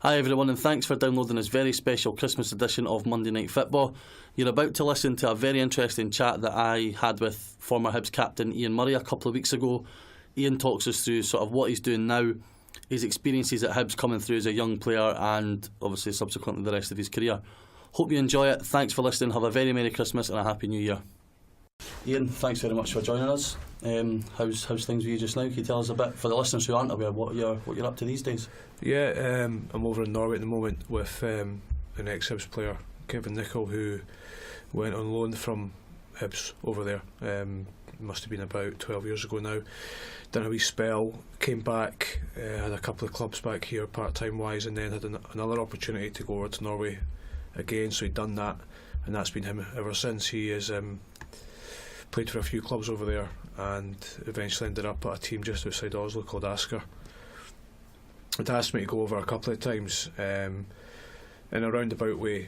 Hi everyone, and thanks for downloading this very special Christmas edition of Monday Night Football. You're about to listen to a very interesting chat that I had with former Hibs captain Ian Murray a couple of weeks ago. Ian talks us through sort of what he's doing now, his experiences at Hibs coming through as a young player, and obviously subsequently the rest of his career. Hope you enjoy it. Thanks for listening. Have a very Merry Christmas and a Happy New Year. Ian, thanks very much for joining us. How's things with you just now? Can you tell us a bit, for the listeners who aren't aware, what you're up to these days? Yeah, I'm over in Norway at the moment with an ex-Hibs player, Kevin Nicol, who went on loan from Hibs over there. Must have been about 12 years ago now. Done a wee spell, came back, had a couple of clubs back here part-time wise, and then had another opportunity to go over to Norway again, so he'd done that, and that's been him ever since. He has played for a few clubs over there and eventually ended up at a team just outside Oslo called Asker. It asked me to go over a couple of times in a roundabout way,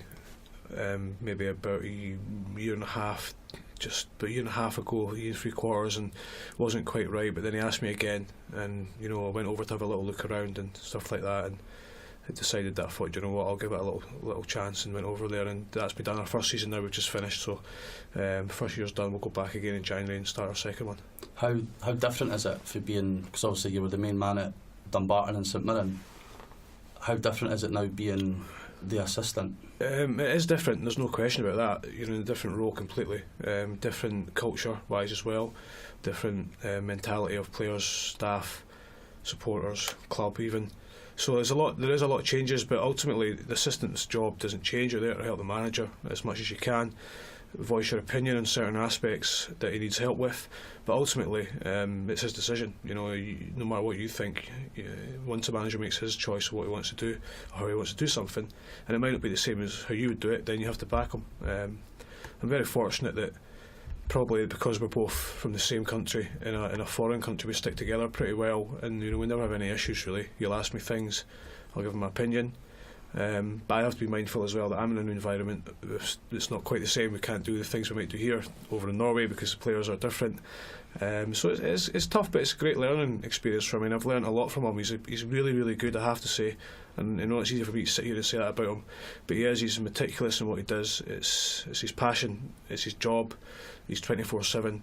maybe about a year and a half, just about a year and a half ago, a year and 3/4, and wasn't quite right, but then he asked me again, and I went over to have a little look around and stuff like that, and I decided that I thought, you know what, I'll give it a little chance, and went over there, and that's been done. Our first season now, we've just finished, so first year's done. We'll go back again in January and start our second one. How different is it for being, because obviously you were the main man at Dumbarton and St Mirren, how different is it now being the assistant? It is different, there's no question about that. You're in a different role completely, different culture wise as well, different mentality of players, staff, supporters, club even. So there is a lot of changes, but ultimately the assistant's job doesn't change. You're there to help the manager as much as you can, voice your opinion on certain aspects that he needs help with, but ultimately it's his decision. No matter what you think, once the manager makes his choice of what he wants to do or how he wants to do something, and it might not be the same as how you would do it, then you have to back him. I'm very fortunate that probably because we're both from the same country, in a foreign country, we stick together pretty well, and we never have any issues really. You'll ask me things, I'll give him my opinion, but I have to be mindful as well that I'm in a new environment. It's not quite the same. We can't do the things we might do here over in Norway because the players are different. So it's tough, but it's a great learning experience for me, and I've learned a lot from him. He's really, really good, I have to say, and it's easy for me to sit here and say that about him, but he's meticulous in what he does. It's his passion, it's his job. He's 24/7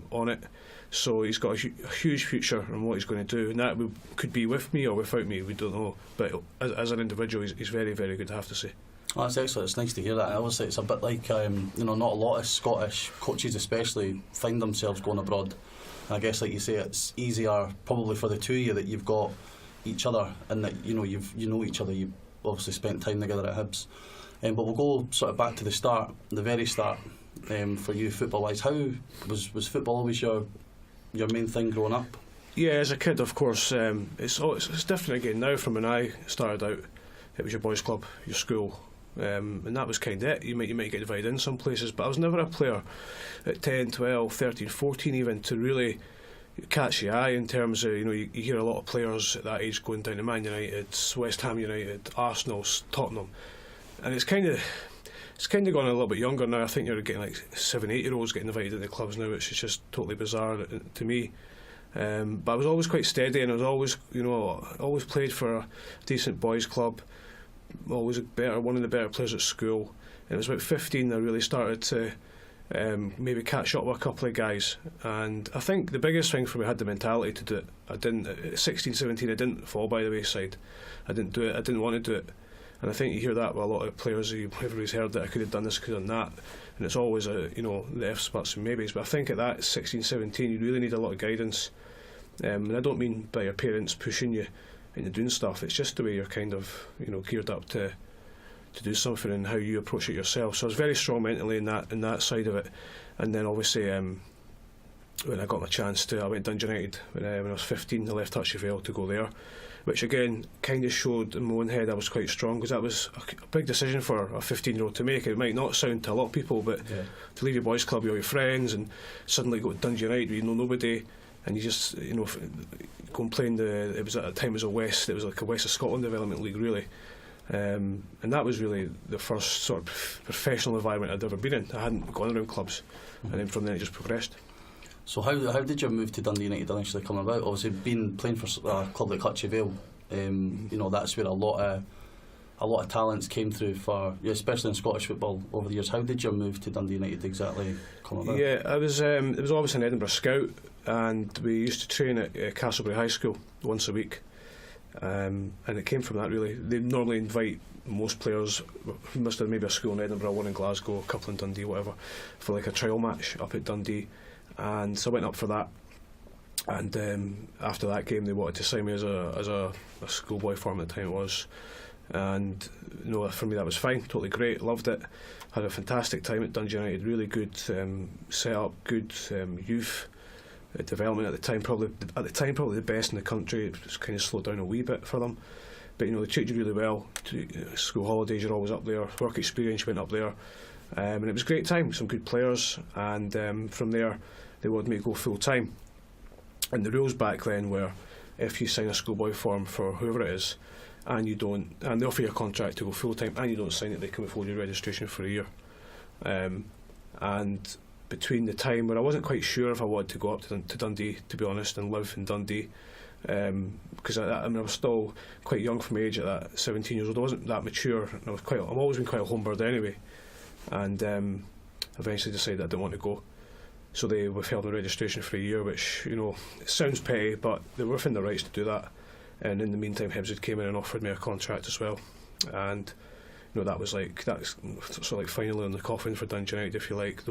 on it, so he's got a huge future in what he's going to do, and that could be with me or without me, we don't know, but as an individual he's very, very good, I have to say. Well, that's excellent. It's nice to hear that. Obviously it's a bit like not a lot of Scottish coaches especially find themselves going abroad. I guess, like you say, it's easier probably for the two of you that you've got each other, and that you know each other. You obviously spent time together at Hibs, but we'll go sort of back to the very start. For you, football wise, how was football always your main thing growing up? Yeah, as a kid, of course. It's different again now from when I started out. It was your boys' club, your school, and that was kind of it. You might get divided in some places, but I was never a player at 10, 12, 13, 14 even to really catch the eye in terms of, you hear a lot of players at that age going down to Man United, West Ham United, Arsenal, Tottenham, and it's kind of gone a little bit younger now. I think you're getting like 7, 8-year-olds getting invited to the clubs now, which is just totally bizarre to me. But I was always quite steady, and I was always, always played for a decent boys' club. Always one of the better players at school. And it was about 15 I really started to maybe catch up with a couple of guys. And I think the biggest thing for me, I had the mentality to do it. At 16, 17, I didn't fall by the wayside. I didn't do it. I didn't want to do it. And I think you hear that with a lot of players. Everybody's heard that I could have done this, could have done that, and it's always the ifs, buts and maybes. But I think at that 16, 17 you really need a lot of guidance, and I don't mean by your parents pushing you into doing stuff. It's just the way you're kind of geared up to do something and how you approach it yourself. So I was very strong mentally in that side of it. And then obviously when I got my chance I went to Dundee United when I was 15. I left Hutchie Vale to go there, which again kind of showed in my own head I was quite strong, because that was a big decision for a 15-year-old to make. It might not sound to a lot of people, but to leave your boys' club with all your friends and suddenly go to Dundee United where you know nobody, and you just go and play in it was at a time it was like a West of Scotland development league really, and that was really the first sort of professional environment I'd ever been in. I hadn't gone around clubs, and then from then it just progressed. So how did your move to Dundee United initially come about? Obviously, playing for a club like Hutchie Vale, That's where a lot of talents came through for, especially in Scottish football over the years. How did your move to Dundee United exactly come about? Yeah, it was always an Edinburgh scout, and we used to train at Castlebury High School once a week, and it came from that really. They normally invite most players, must have maybe a school in Edinburgh, one in Glasgow, a couple in Dundee, whatever, for like a trial match up at Dundee, and so I went up for that. And after that game, they wanted to sign me as a schoolboy form at the time it was, and for me that was fine, totally great, loved it, had a fantastic time at Dundee United, really good setup, good youth development at the time. Probably the best in the country. It was kind of slowed down a wee bit for them, but they treated you really well. School holidays, you're always up there. Work experience, you went up there, and it was a great time. Some good players, and from there they wanted me to go full time. And the rules back then were, if you sign a schoolboy form for whoever it is, and you don't, and they offer you a contract to go full time, and you don't sign it, they can withhold your registration for a year. And between the time where I wasn't quite sure if I wanted to go up to Dundee, to be honest, and live in Dundee, because I was still quite young for my age at that, 17 years old. I wasn't that mature, and I've always been quite a homebird anyway, and eventually decided I didn't want to go. So they withheld my registration for a year, which, it sounds petty, but they were within their rights to do that. And in the meantime, Hibs had came in and offered me a contract as well. And, that's sort of like finally on the coffin for Dundee United, if you like.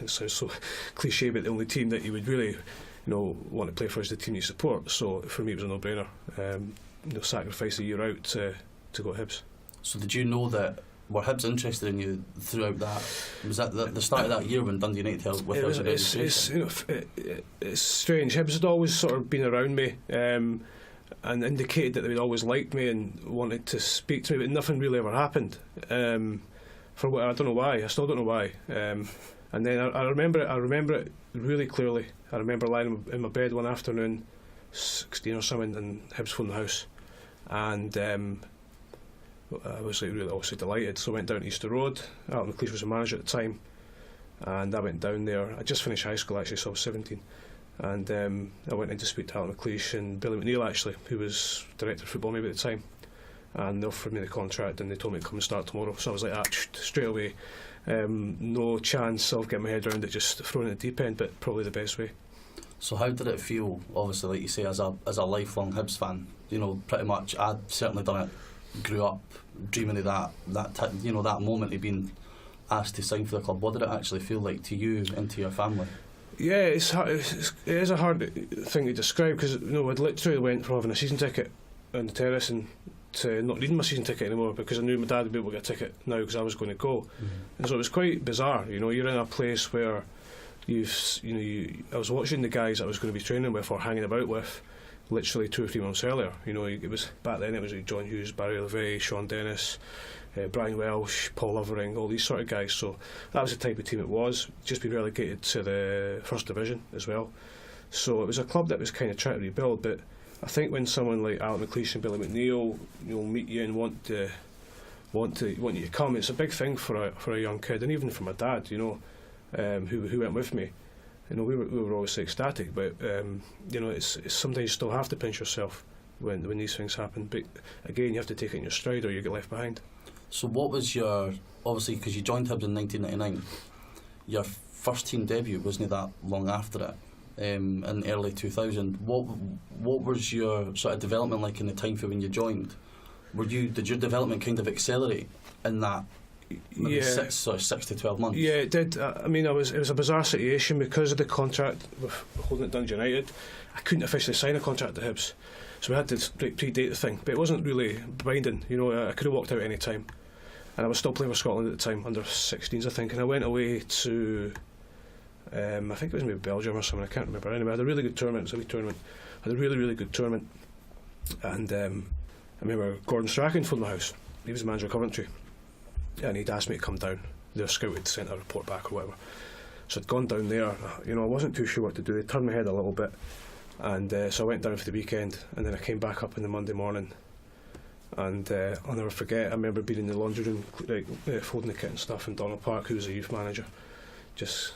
It sounds so cliche, but the only team that you would really, want to play for is the team you support. So for me, it was a no-brainer. Sacrifice a year out to go to Hibs. So did you know that? Were Hibs interested in you throughout that? Was that the start of that year when Dundee United held with us? It's strange. Hibs had always sort of been around me, and indicated that they'd always liked me and wanted to speak to me, but nothing really ever happened. For what I don't know why. I still don't know why. And then I remember it really clearly. I remember lying in my bed one afternoon, 16 or something, and Hibs phoned the house, and I was really obviously delighted. So I went down to Easter Road. Alan McLeish was the manager at the time, and I went down there. I just finished high school actually, so I was 17, and I went in to speak to Alan McLeish and Billy McNeil actually, who was director of football maybe at the time, and they offered me the contract and they told me to come and start tomorrow. So I was like, straight away, no chance of getting my head around it, just thrown in the deep end, but probably the best way. So how did it feel, obviously, like you say, as a lifelong Hibs fan? Pretty much, I'd certainly done it. Grew up dreaming of that moment of being asked to sign for the club. What did it actually feel like to you and to your family? Yeah, it is a hard thing to describe, because I'd literally went from having a season ticket on the terrace and to not needing my season ticket anymore, because I knew my dad would be able to get a ticket now because I was going to go. And so it was quite bizarre. You're in a place where I was watching the guys I was going to be training with or hanging about with literally 2 or 3 months earlier. It was back then. It was like John Hughes, Barry LeVay, Sean Dennis, Brian Welsh, Paul Lovering, all these sort of guys. So that was the type of team it was. Just been relegated to the first division as well. So it was a club that was kind of trying to rebuild. But I think when someone like Alan McLeish and Billy McNeil, meet you and want you to come, it's a big thing for a young kid, and even for my dad, who went with me. We were always ecstatic, but it's sometimes you still have to pinch yourself when these things happen. But again, you have to take it in your stride, or you get left behind. So what was your, obviously, because you joined Hibs in 1999, your first team debut wasn't that long after it, in early 2000. What was your sort of development like in the time for when you joined? Did your development kind of accelerate in that? Maybe 6 to 12 months. Yeah, it did. It was a bizarre situation because of the contract with holding it Dundee United. I couldn't officially sign a contract to Hibs, so we had to predate the thing. But it wasn't really binding. I could have walked out at any time, and I was still playing for Scotland at the time, under 16s, I think. And I went away to, I think it was maybe Belgium or something. I can't remember. Anyway, I had a really good tournament. It was a wee tournament. I had a really, really good tournament, and I remember Gordon Strachan phoned my house. He was the manager of Coventry. And he'd asked me to come down. The scout had sent a report back or whatever. So I'd gone down there. I wasn't too sure what to do. They turned my head a little bit, and so I went down for the weekend, and then I came back up on the Monday morning. And I'll never forget. I remember being in the laundry room, folding the kit and stuff, and Donald Park, who was a youth manager, just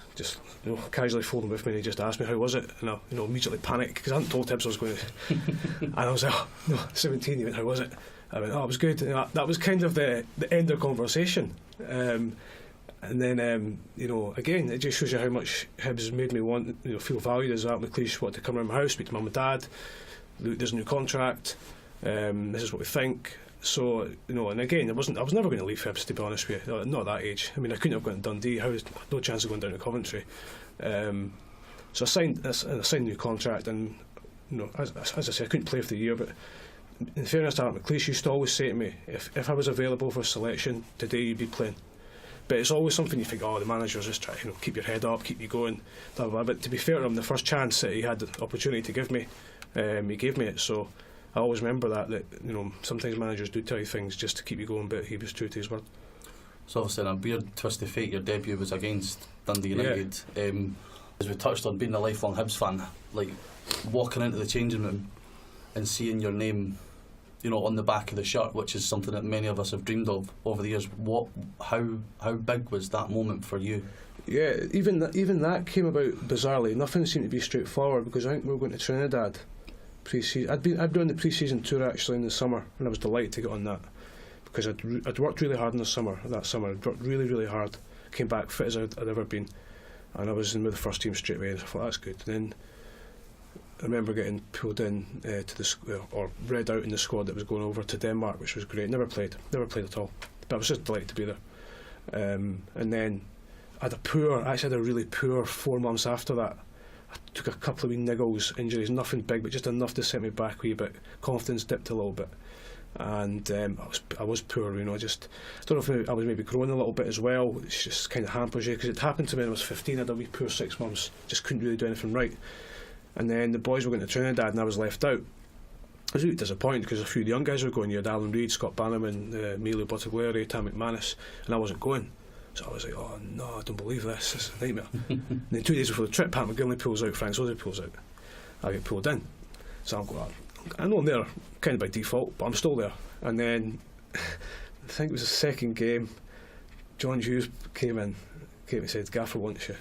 casually phoned him with me, and he just asked me how was it, and I immediately panicked because I hadn't told Hibs I was going to, and I was like, oh, no, 17. He went, how was it? I went, oh, it was good. And that was kind of the end of the conversation. And then again, it just shows you how much Hibs made me want, feel valued as Alex McLeish. Wanted to come around my house, speak to mum and dad. Look, there's a new contract. This is what we think. So, and again, I was never going to leave Hibs, to be honest with you. Not at that age. I mean, I couldn't have gone to Dundee. I had no chance of going down to Coventry. So I signed a new contract, and as I said, I couldn't play for the year. But in fairness to Alex McLeish, used to always say to me, if I was available for selection today, you'd be playing. But it's always something you think, oh, the manager's just trying to keep your head up, keep you going. Blah, blah, blah. But to be fair to him, the first chance that he had the opportunity to give me, he gave me it. So I always remember that sometimes managers do tell you things just to keep you going, but he was true to his word. So obviously, in a weird twist of fate, your debut was against Dundee United. Yeah. As we touched on, being a lifelong Hibs fan, like walking into the changing room and seeing your name, on the back of the shirt, which is something that many of us have dreamed of over the years. How big was that moment for you? Yeah, even that came about bizarrely. Nothing seemed to be straightforward, because I think we were going to Trinidad pre-season. I'd been on the pre-season tour actually in the summer, and I was delighted to get on that, because I'd worked really hard in the summer. I'd worked really, really hard. Came back fit as I'd ever been, and I was in with the first team straight away. And I thought, that's good. And then I remember getting pulled in or read out in the squad that was going over to Denmark, which was great. Never played at all, but I was just delighted to be there. And then I had a really poor 4 months after that. I took a couple of wee niggles, injuries, nothing big, but just enough to set me back a wee bit. Confidence dipped a little bit, and I was poor. I don't know if I was maybe growing a little bit as well. It just kind of hampers you, because it happened to me when I was 15. I had a wee poor 6 months, just couldn't really do anything right. And then the boys were going to Trinidad, and I was left out. I was really disappointed, because a few of the young guys were going. You had Alan Reid, Scott Bannerman, Emilio Bottiglieri, Tam McManus, and I wasn't going. So I was like, oh no, I don't believe this. This is a nightmare. And then 2 days before the trip, Pat McGinley pulls out, Frank Sosey pulls out. I get pulled in. So I'm going, I know I'm there kind of by default, but I'm still there. And then I think it was the second game, John Hughes came and said, Gaffer wants you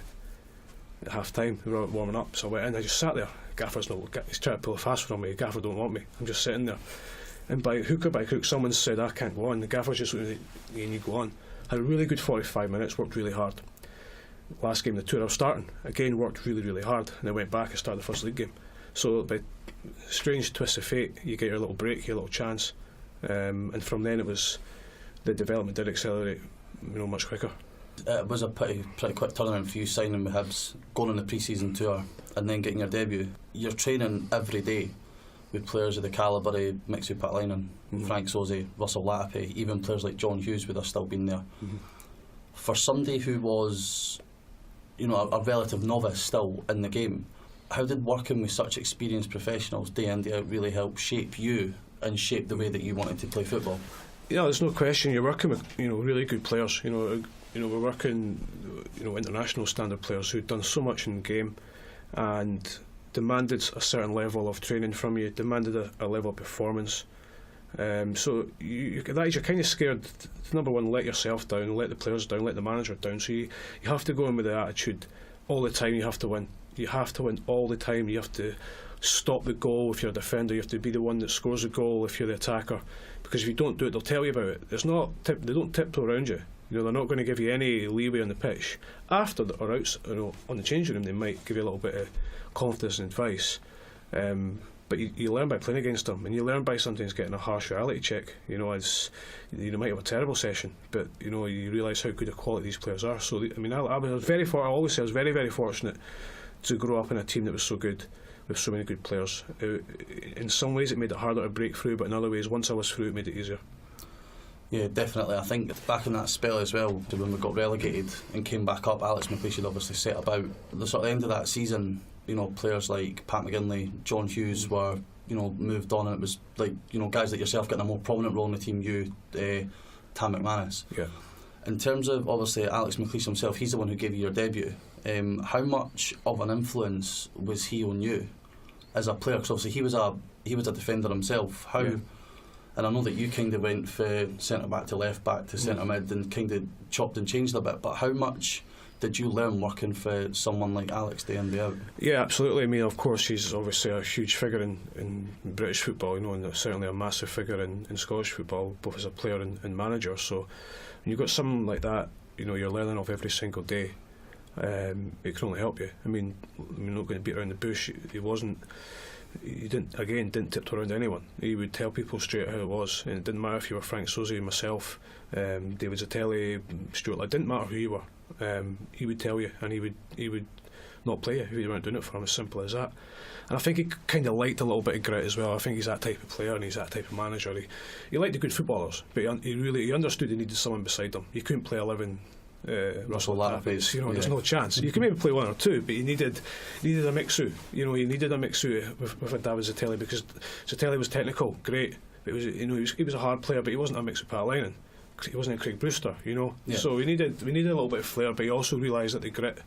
at half time. We were warming up, so I went in. I just sat there. Gaffer's he's trying to pull a fast one on me. Gaffer don't want me. I'm just sitting there. And by hook or by crook, someone said, I can't go on. The Gaffer's just looking at me, and you go on. Had a really good 45 minutes, worked really hard. Last game of the tour I was starting, again worked really, really hard, and I went back and started the first league game. So by strange twist of fate, you get your little break, your little chance, and from then it was, the development did accelerate much quicker. It was a pretty quick turnaround for you, signing with Hibs, going on the pre-season tour, and then getting your debut. You're training every day with players of the calibre of Mixu Patlainen, Frank Sosey, Russell Latape, even players like John Hughes would have still been there. For somebody who was, a relative novice still in the game, how did working with such experienced professionals day in, day out really help shape you and shape the way that you wanted to play football? There's no question. You're working with really good players. We're working international standard players who'd done so much in the game and demanded a certain level of training from you, demanded a level of performance. So at that age, you're kind of scared to, number one, let yourself down, let the players down, let the manager down. So you have to go in with the attitude all the time. You have to win. You have to win all the time. You have to stop the goal if you're a defender. You have to be the one that scores the goal if you're the attacker. Because if you don't do it, they'll tell you about it. They don't tiptoe around you. They're not going to give you any leeway on the pitch. After or out, on the changing room, they might give you a little bit of confidence and advice. But you learn by playing against them, and you learn by sometimes getting a harsh reality check. As you might have a terrible session, but you realise how good a quality these players are. So I was very I always say I was very, very fortunate to grow up in a team that was so good, with so many good players. In some ways, it made it harder to break through, but in other ways, once I was through, it made it easier. Yeah, definitely. I think back in that spell as well, when we got relegated and came back up, Alex McLeish had obviously set about the sort of end of that season. Players like Pat McGinley, John Hughes were moved on, and it was like guys like yourself getting a more prominent role in the team. Tam McManus. Yeah. In terms of obviously Alex McLeish himself, he's the one who gave you your debut. How much of an influence was he on you as a player? Because obviously he was a defender himself. How? Yeah. And I know that you kind of went for centre back to left back to centre mid and kind of chopped and changed a bit. But how much did you learn working for someone like Alex day in day out? Yeah, absolutely. I mean, of course, he's obviously a huge figure in British football, and certainly a massive figure in Scottish football, both as a player and manager. So when you've got someone like that, you're learning off every single day. It can only help you. I mean, I'm not going to beat around the bush. He didn't tiptoe around anyone. He would tell people straight how it was, and it didn't matter if you were Frank Sosie, myself, David Zatelli, Stuart. It didn't matter who you were. He would tell you, and he would not play you if you weren't doing it for him. As simple as that. And I think he kind of liked a little bit of grit as well. I think he's that type of player, and he's that type of manager. He liked the good footballers, but he understood he needed someone beside him. You couldn't play 11 Russell Latapa's, there's no chance. You can maybe play one or two, but you needed a mixu. You needed a mixu with a David Zatelli, because Zatelli was technical, great, but he was a hard player, but he wasn't a mix with Pat Lennon. He wasn't a Craig Brewster, So we needed a little bit of flair, but he also realised that the grit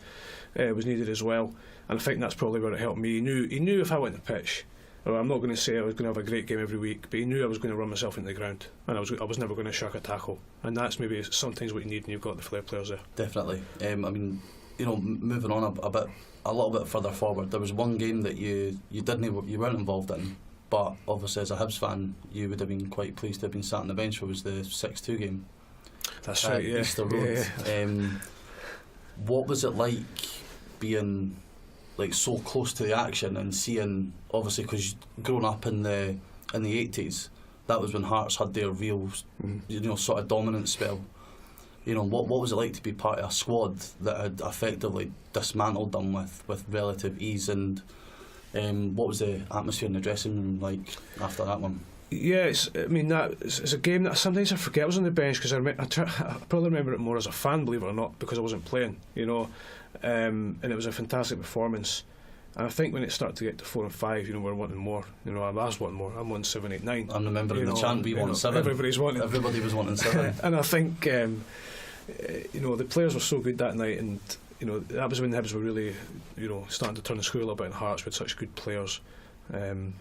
was needed as well. And I think that's probably where it helped me. He knew if I went to pitch, I'm not going to say I was going to have a great game every week, but he knew I was going to run myself into the ground, and I was never going to shirk a tackle. And that's maybe sometimes what you need when you've got the flair players there. Definitely. I mean, moving on a little bit further forward, there was one game that you weren't involved in, but obviously as a Hibs fan, you would have been quite pleased to have been sat on the bench for. Was the 6-2 game. That's right. Yeah. Easter Road. Yeah. What was it like being so close to the action and seeing, obviously, because growing up in the 80s, that was when Hearts had their real sort of dominant spell. What was it like to be part of a squad that had effectively dismantled them with relative ease, and what was the atmosphere in the dressing room like after that one? Yeah, it's a game that sometimes I forget I was on the bench, because I probably remember it more as a fan, believe it or not, because I wasn't playing, and it was a fantastic performance. And I think when it started to get to 4 and 5, we're wanting more. I was wanting more. I'm wanting 7, 8, 9. I'm remembering the chant, we want 7. Everybody was wanting 7. And I think the players were so good that night, and that was when the Hibs were really starting to turn the screw a little bit in Hearts with such good players. And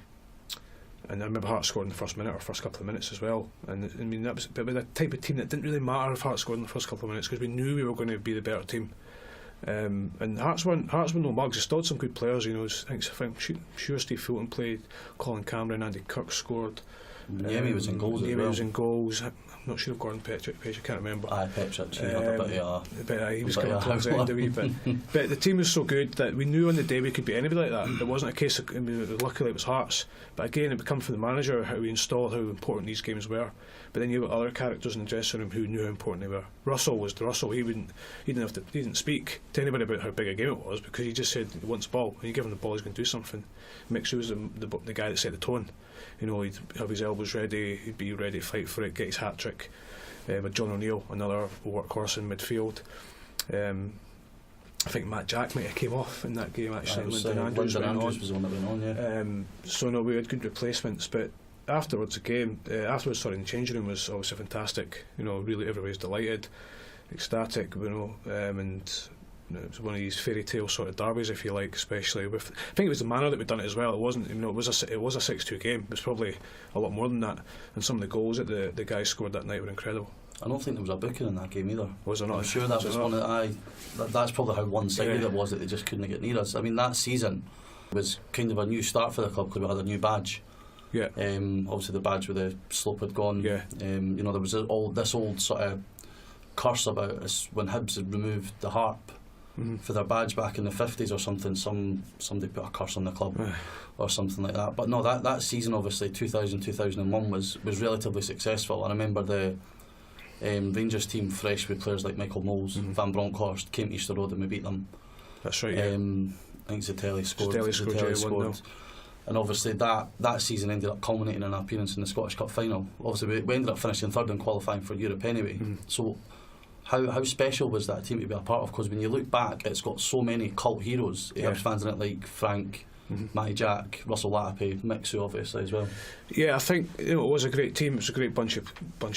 I remember Hearts scored in the first minute or first couple of minutes as well. And I mean, that was a type of team that didn't really matter if Hearts scored in the first couple of minutes, because we knew we were going to be the better team. And Hearts were no mugs. They still had some good players. I think sure Steve Fulton played, Colin Cameron, Andy Kirk scored. Niemi was in goals as well. was in goals. I'm not sure if Gordon Petric, I can't remember. Petric, he had a bit of he was coming towards the end a wee bit. But the team was so good that we knew on the day we could beat anybody like that. It wasn't a case of, luckily it was Hearts. But again, it became from the manager how we installed how important these games were. But then you got other characters in the dressing room who knew how important they were. Russell was the Russell. He didn't speak to anybody about how big a game it was, because he just said he wants the ball, and you give him the ball, he's going to do something. Mixu was the guy that set the tone. He'd have his elbows ready, he'd be ready to fight for it, get his hat trick. With John O'Neill, another workhorse in midfield. I think Matt Jack might have came off in that game actually. Lyndon Andrews was the one that went on, yeah. So no, we had good replacements, but afterwards in the changing room was obviously fantastic. Really everybody's delighted, ecstatic, and it was one of these fairy tale sort of derbies, if you like, especially with. I think it was the manner that we'd done it as well. It wasn't, it was a 6-2 game. It was probably a lot more than that. And some of the goals that the guys scored that night were incredible. I don't think there was a booking in that game either. Was there not? I'm sure that was one of that's probably how one-sided it was, that they just couldn't get near us. I mean, that season was kind of a new start for the club, because we had a new badge. Yeah. Obviously the badge with the slope had gone. Yeah. There was this old sort of curse about us when Hibs had removed the harp. Mm-hmm. For their badge back in the 50s or something, somebody put a curse on the club or something like that. But no, that season, obviously 2000-2001 was relatively successful. I remember the Rangers team, fresh with players like Michael Knowles, Van Bronckhorst, came to Easter Road and we beat them. That's right. I think Zatelli scored. And obviously that season ended up culminating in an appearance in the Scottish Cup final. Obviously we ended up finishing third and qualifying for Europe anyway. So how special was that team to be a part of? Because when you look back, it's got so many cult heroes. Hibs fans in it, like Frank, Matty Jack, Russell Latape, Mixu obviously as well. Yeah, I think it was a great team. It was a great bunch of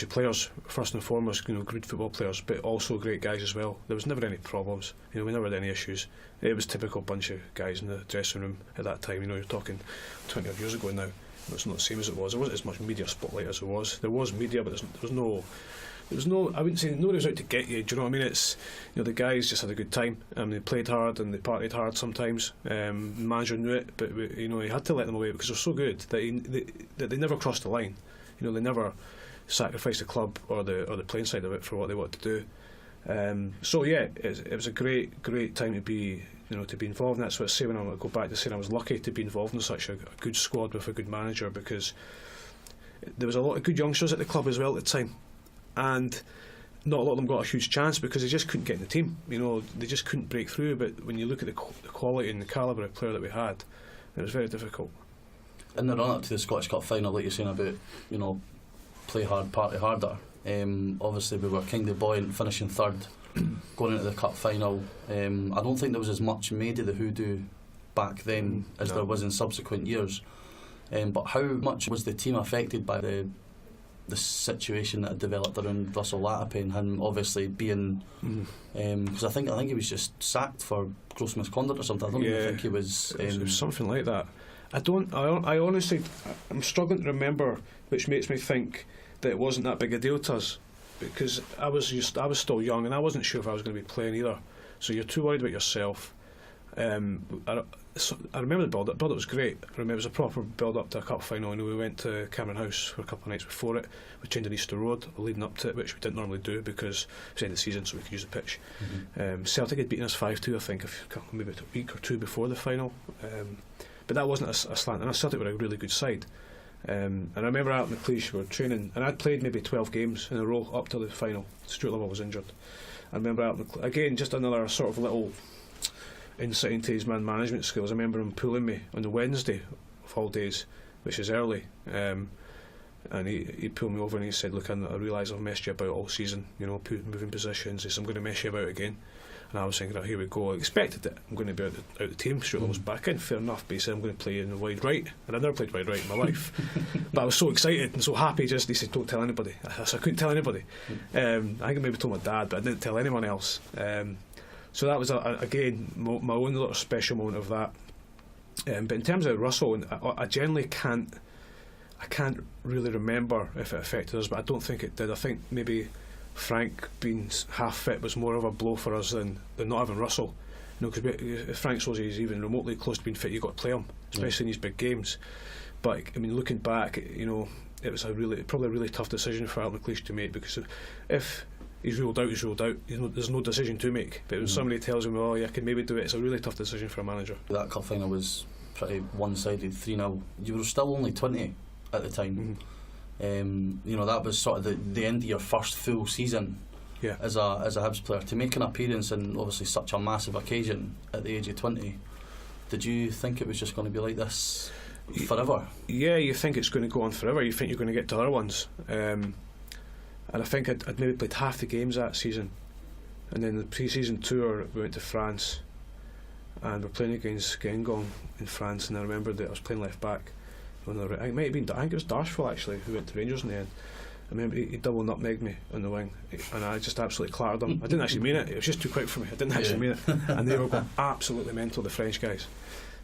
players. First and foremost, good football players, but also great guys as well. There was never any problems. We never had any issues. It was a typical bunch of guys in the dressing room at that time. You're talking 20 odd years ago now. It's not the same as it was. There wasn't as much media spotlight as there was. There was media, but there was no I wouldn't say nobody was out to get you. Do you know what I mean? It's, the guys just had a good time. They played hard and they partied hard sometimes. The manager knew it, but he had to let them away because they're so good that they never crossed the line. They never sacrificed the club or the playing side of it for what they wanted to do. So yeah, it was a great time to be involved. And that's what I say when I go back to saying I was lucky to be involved in such a good squad with a good manager, because there was a lot of good youngsters at the club as well at the time, and not a lot of them got a huge chance because they just couldn't get in the team. They just couldn't break through. But when you look at the quality and the calibre of player that we had, it was very difficult. In the run up to the Scottish Cup final, like you're saying about play hard, party harder. Obviously we were kingly buoyant, finishing third, going into the cup final. I don't think there was as much made of the hoodoo back then as there was in subsequent years. But how much was the team affected by the situation that had developed around Russell Latape and him obviously being because I think he was just sacked for gross misconduct or something. I don't even think he was. It was something like that. I honestly, I'm struggling to remember, which makes me think that it wasn't that big a deal to us, because I was still young and I wasn't sure if I was going to be playing either. So you're too worried about yourself. I remember the build-up. Build-up was great. I remember it was a proper build-up to a cup final. We went to Cameron House for a couple of nights before it. We changed on Easter Road leading up to it, which we didn't normally do because it was the end of the season, so we could use the pitch. Celtic had beaten us 5-2, I think, maybe a week or two before the final. But that wasn't a slant, and Celtic were a really good side. And I remember at McLeish we were training, and I'd played maybe 12 games in a row up to the final. Stuart Lovell was injured. I remember again, just another sort of little insight into his man management skills. I remember him pulling me on the Wednesday of all days, which is early, and he pulled me over and he said, "Look, I realise I've messed you about all season, moving positions. He said, I'm going to mess you about again." And I was thinking, here we go. I expected it. I'm going to be out the team. Stuart Lovell's back in, fair enough, but he said, I'm going to play in the wide right, and I've never played wide right in my life. But I was so excited and so happy. He said, don't tell anybody. So I couldn't tell anybody. I think I maybe told my dad, but I didn't tell anyone else. So that was again my own little special moment of that. But in terms of Russell, I generally can't really remember if it affected us, but I don't think it did. I think maybe Frank being half fit was more of a blow for us than not having Russell. Because if Frank shows he's even remotely close to being fit, you've got to play him, especially in these big games. But I mean, looking back, it was probably a really tough decision for Al McLeish to make, because if he's ruled out, he's ruled out. There's no decision to make. But when somebody tells him, I can maybe do it, it's a really tough decision for a manager. That cup final was pretty one-sided, 3-0. You were still only 20 at the time. That was sort of the end of your first full season as a Hibs player. To make an appearance in obviously such a massive occasion at the age of 20, did you think it was just going to be like this forever? Yeah, you think it's going to go on forever. You think you're going to get to other ones. And I think I'd maybe played half the games that season, and then the pre-season tour we went to France and we're playing against Guingamp in France, and I remember that I was playing left back. I think it was Darshville actually who went to Rangers in the end. I remember he double nutmegged me on the wing, and I just absolutely clattered him. I didn't actually mean it. It was just too quick for me. I didn't actually mean it, and they were going absolutely mental, the French guys,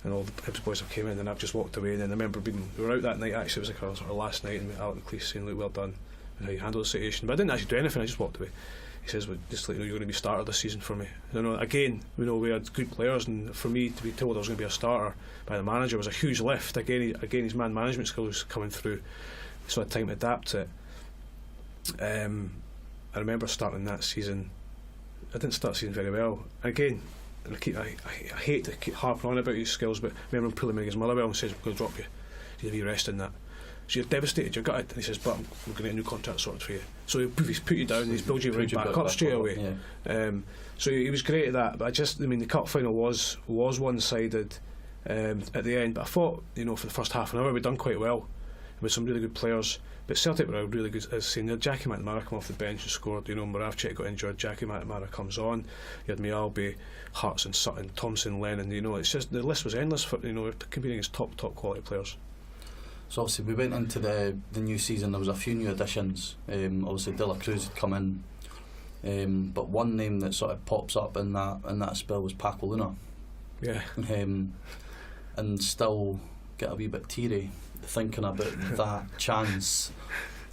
and all the Hibs boys have came in, and I've just walked away. And then I remember we were out that night. Actually, it was like our sort of last night, and Alec McLeish saying, "Look, well done, and how you handled the situation." But I didn't actually do anything. I just walked away. He says, "Well, just let you know you're going to be starter this season for me." Again, we had good players, and for me to be told I was going to be a starter by the manager was a huge lift. Again, his man management skills coming through, so I had time to adapt to it. I remember starting that season. I didn't start the season very well. Again, I hate to keep harping on about his skills, but I remember him pulling me against Motherwell and says, "We're going to drop you. You need to be resting that." So you're devastated, you're gutted, and he says, "But we're going to get a new contract sorted for you." So he's put you down and he's built you right back up straight away. So he was great at that. But the cup final was one-sided at the end. But I thought, for the first half an hour we'd done quite well with some really good players. But Celtic were really good, as saying, Jackie McNamara come off the bench and scored. Moravcik got injured, Jackie McNamara comes on. You had Mialby, Hartson, Sutton, Thompson, Lennon. It's just the list was endless for competing against top quality players. So obviously we went into the new season. There was a few new additions. Obviously De La Cruz had come in, but one name that sort of pops up in that spell was Paco Luna. Yeah. And still get a wee bit teary thinking about that chance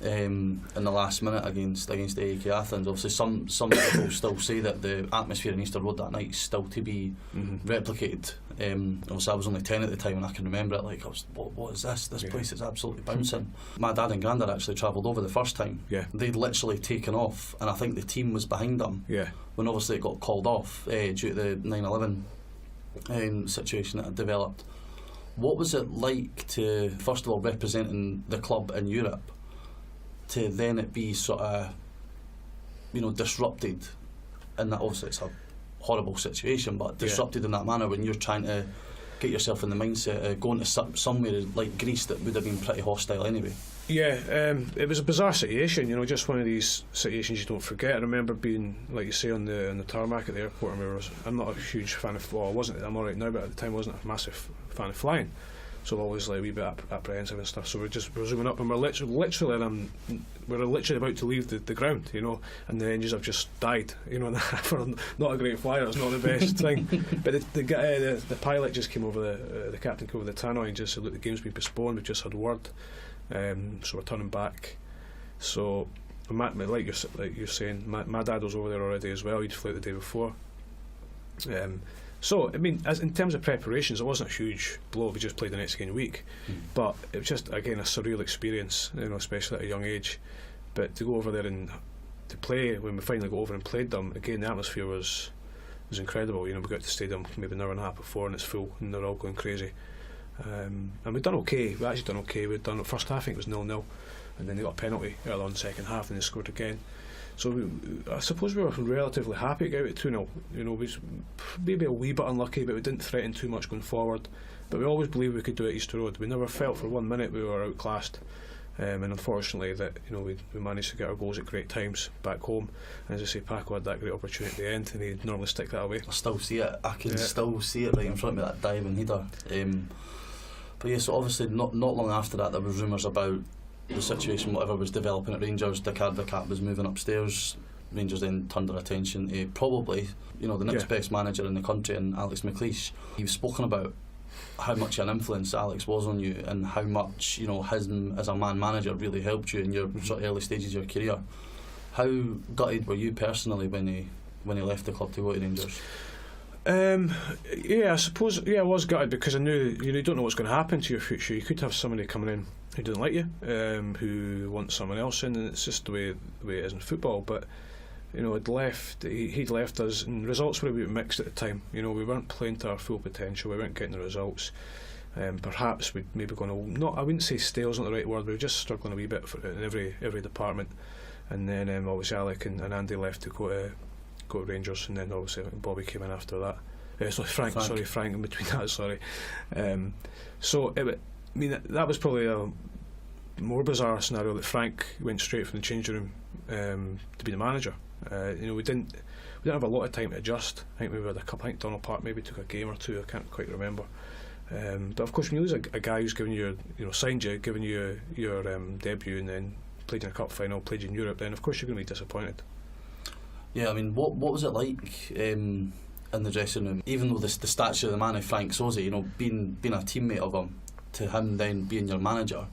in the last minute against AEK Athens. Obviously, some people still say that the atmosphere in Easter Road that night is still to be replicated. Obviously, I was only 10 at the time, and I can remember it like, what is this? This place is absolutely bouncing. My dad and granddad actually travelled over the first time. Yeah. They'd literally taken off, and I think the team was behind them. Yeah. When obviously it got called off due to the 9/11 situation that had developed. What was it like to, first of all, representing the club in Europe, to then it be sort of, disrupted, and that obviously it's a horrible situation, but disrupted in that manner when you're trying to get yourself in the mindset of going to somewhere like Greece that would have been pretty hostile anyway? Yeah, it was a bizarre situation, just one of these situations you don't forget. I remember being, like you say, on the tarmac at the airport, and I'm not a huge fan of, well, I wasn't, I'm alright now, but at the time I wasn't a massive fan of flying, so I'm always like a wee bit apprehensive and stuff. So we're zooming up, and we're literally about to leave the ground, and the engines have just died, for not a great flyer. It's not the best thing. But the pilot just came over, the captain came over the tannoy and just said, look, the game's been postponed, we've just had word. So we're turning back. So like you're saying, my dad was over there already as well. He'd flew the day before. So I mean, as in terms of preparations, it wasn't a huge blow. We just played the next game week, but it was just again a surreal experience, especially at a young age. But to go over there and to play, when we finally got over and played them again, the atmosphere was incredible. We got to the stadium maybe an hour and a half before, and it's full, and they're all going crazy. And we'd done okay. We actually done okay. We'd done the first half, I think it was 0-0, and then they got a penalty early on in the second half, and they scored again. So I suppose we were relatively happy to get out at 2-0. We was maybe a wee bit unlucky, but we didn't threaten too much going forward. But we always believed we could do it at Easter Road. We never felt for 1 minute we were outclassed. And unfortunately, that we managed to get our goals at great times back home. And as I say, Paco had that great opportunity at the end, and he'd normally stick that away. I still see it. I can still see it right in front of me, that diving header. But yeah, so obviously not long after that, there was rumours about the situation, whatever was developing at Rangers. The Advocat was moving upstairs. Rangers then turned their attention to probably, the next best manager in the country, and Alex McLeish. You've spoken about how much an influence Alex was on you, and how much him as a man manager really helped you in your sort of early stages of your career. How gutted were you personally when he left the club to go to Rangers? I suppose I was gutted, because I knew you don't know what's going to happen to your future. You could have somebody coming in who doesn't like you, who wants someone else in, and it's just the way it is in football. But he'd left us, and results were a bit mixed at the time. We weren't playing to our full potential. We weren't getting the results. Perhaps we'd maybe gone I wouldn't say stale's not the right word. We were just struggling a wee bit in every department. And then obviously Alec and Andy left to go to Rangers, and then obviously Bobby came in after that. Frank in between that. So that was probably a more bizarre scenario, that Frank went straight from the changing room to be the manager. We didn't have a lot of time to adjust. I think we had a couple. I think Donald Park maybe took a game or two. I can't quite remember. But of course, when you lose a guy who's given you, signed you, given you your debut, and then played in a cup final, played in Europe, then of course you're going to be disappointed. Yeah, I mean, what was it like in the dressing room? Even though the stature of the man, Frank Sozzi, being a teammate of him, to him then being your manager,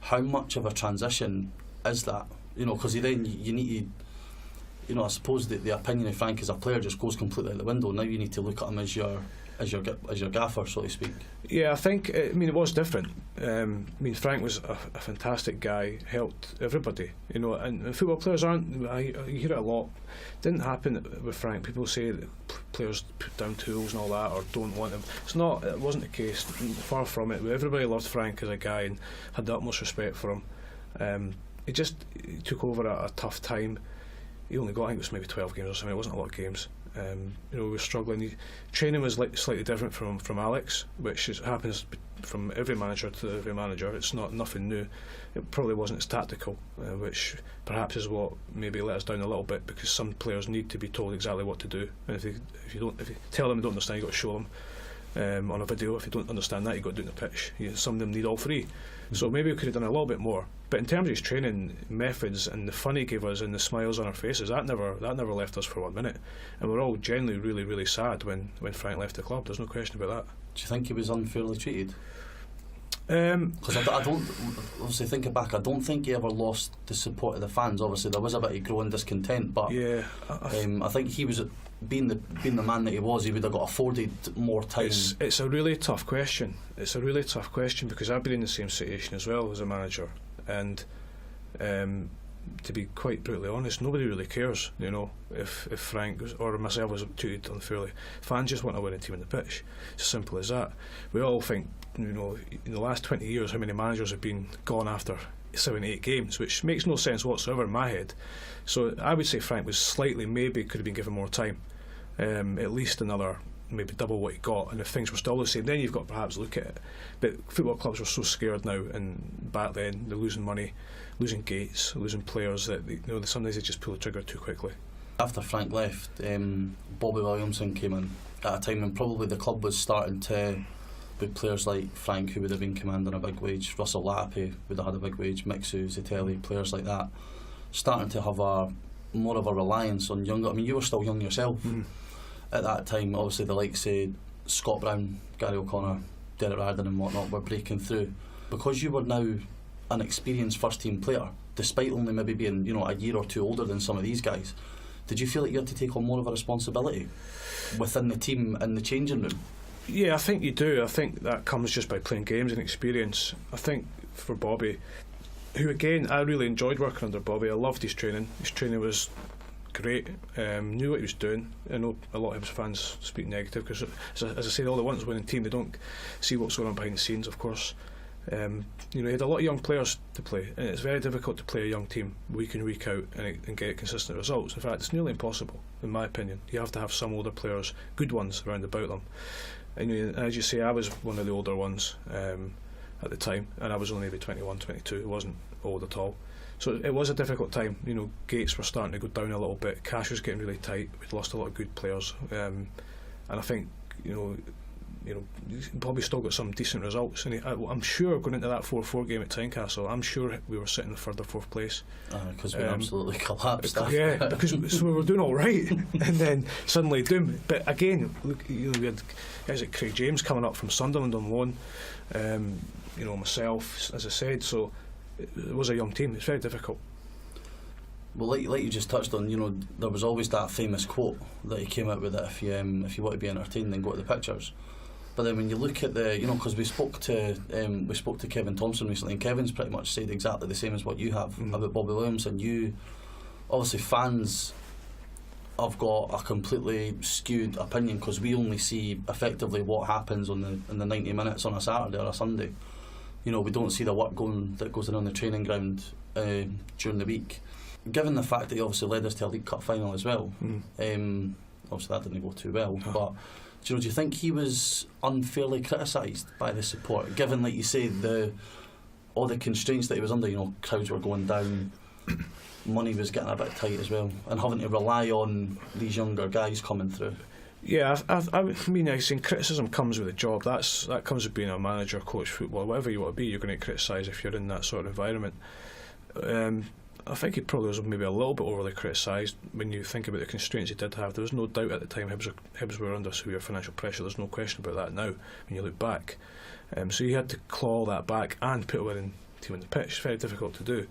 how much of a transition is that? Because you need to, I suppose the opinion of Frank as a player just goes completely out the window. Now you need to look at him as your gaffer, so to speak. Yeah, I think it was different. Frank was a fantastic guy, helped everybody, and football players aren't. You hear it a lot. Didn't happen with Frank. People say that players put down tools and all that, or don't want them. It wasn't the case. Far from it. Everybody loved Frank as a guy and had the utmost respect for him. He took over at a tough time. He only got, I think it was maybe 12 games or something. It wasn't a lot of games. We were struggling. Training was slightly different from Alex, which happens from every manager to every manager. It's nothing new. It probably wasn't as tactical, which perhaps is what maybe let us down a little bit, because some players need to be told exactly what to do, and if you tell them they don't understand, you've got to show them on a video. If you don't understand that, you've got to do it on the pitch. Some of them need all three. So maybe we could have done a little bit more. But in terms of his training methods and the fun he gave us and the smiles on our faces, that never left us for 1 minute. And we're all genuinely really, really sad when Frank left the club. There's no question about that. Do you think he was unfairly treated? Because I don't, obviously thinking back, I don't think he ever lost the support of the fans. Obviously there was a bit of growing discontent, but yeah, I think he was, being the man that he was, he would have got afforded more time. It's a really tough question. It's a really tough question because I've been in the same situation as well as a manager, and to be quite brutally honest, nobody really cares, you know, if Frank or myself was treated unfairly. Fans just want to win a team on the pitch. It's as simple as that. We all think, you know, in the last 20 years how many managers have been gone after 7-8 games, which makes no sense whatsoever in my head. So I would say Frank was slightly, maybe could have been given more time, at least another, maybe double what he got, and if things were still the same, then you've got to perhaps look at it. But football clubs are so scared now, and back then they're losing money, losing gates, losing players, that they, you know, sometimes they just pull the trigger too quickly. After Frank left, Bobby Williamson came in at a time when probably the club was starting to, with players like Frank, who would have been commanding a big wage, Russell Latipi would have had a big wage, Mixu, Zitelli, players like that, starting to have more of a reliance on younger. I mean, you were still young yourself at that time. Obviously the likes of Scott Brown, Gary O'Connor, Derek Radden and whatnot were breaking through. Because you were now an experienced first team player, despite only maybe being, you know, a year or two older than some of these guys, did you feel like you had to take on more of a responsibility within the team and the changing room? Yeah, I think you do. I think that comes just by playing games and experience. I think for Bobby, who again, I really enjoyed working under Bobby. I loved his training. His training was great. Knew what he was doing. I know a lot of Hibs fans speak negative because, as I say, all they want is a winning team. They don't see what's going on behind the scenes, of course. You know, he had a lot of young players to play, and it's very difficult to play a young team week in, week out and get consistent results. In fact, it's nearly impossible, in my opinion. You have to have some older players, good ones, around about them. And as you say, I was one of the older ones at the time, and I was only maybe 21, 22. It wasn't old at all. So it was a difficult time. You know, gates were starting to go down a little bit. Cash was getting really tight. We'd lost a lot of good players, and I think Bobby still got some decent results. And I'm sure going into that 4-4 game at Tynecastle, I'm sure we were sitting in third or fourth place. Because we absolutely collapsed. Yeah, because we were doing all right, and then suddenly doom. But again, look, you know, we had guys like Craig James coming up from Sunderland on loan. You know, myself, as I said, so it was a young team. It's very difficult. Well, like you just touched on, you know, there was always that famous quote that he came out with, that if you want to be entertained, then go to the pictures. But then when you look at the, you know, because we spoke to Kevin Thompson recently, and Kevin's pretty much said exactly the same as what you have about Bobby Williamson. You, obviously, fans have got a completely skewed opinion because we only see effectively what happens in the 90 minutes on a Saturday or a Sunday. You know, we don't see the work that goes on the training ground during the week. Given the fact that he obviously led us to a League Cup final as well, obviously that didn't go too well, but do you think he was unfairly criticised by the support, given, like you say, all the constraints that he was under? You know, crowds were going down, money was getting a bit tight as well, and having to rely on these younger guys coming through. Yeah, I mean, I think criticism comes with a job. That comes with being a manager, coach, football, whatever you want to be. You're going to criticise if you're in that sort of environment. I think he probably was maybe a little bit overly criticised when you think about the constraints he did have. There was no doubt at the time Hibs were under severe financial pressure. There's no question about that now when you look back. So he had to claw that back and put a winning team on the pitch. It's very difficult to do.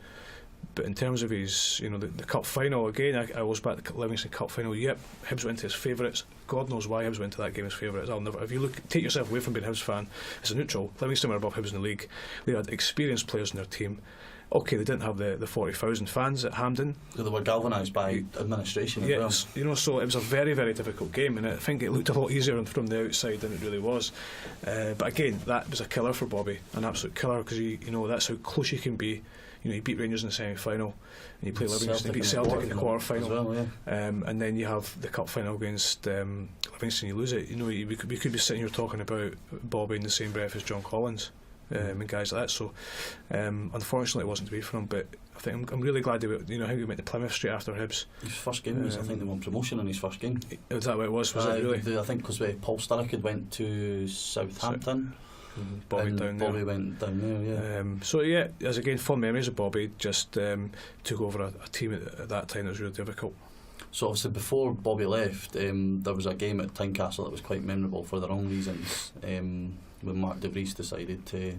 But in terms of his, you know, the cup final, again, I was back at the Livingston Cup final. Yep, Hibs went to his favourites. God knows why Hibs went to that game as favourites. If you take yourself away from being a Hibs fan as a neutral, Livingston were above Hibs in the league. They had experienced players in their team. Okay, they didn't have the 40,000 fans at Hampden. So they were galvanised by administration as well. You know, so it was a very, very difficult game, and I think it looked a lot easier from the outside than it really was. But again, that was a killer for Bobby, an absolute killer, because you know that's how close you can be. You know, you beat Rangers in the semi-final, and you play Livingston, you beat Celtic in the quarter-final, well, yeah. And then you have the cup final against Livingston, you lose it. You know, we could be sitting here talking about Bobby in the same breath as John Collins. And guys like that, so unfortunately it wasn't to be for him. But I think I'm really glad how he went to Plymouth straight after Hibs. His first game was, I think, they won promotion in his first game. Is that what it was? Was it really? I think because Paul Sturrock went to Southampton. Bobby went down there, yeah. So yeah, as again, fond memories of Bobby. Just took over a team at that time that was really difficult. So obviously before Bobby left, there was a game at Tynecastle that was quite memorable for the wrong reasons. When Mark De Vries decided to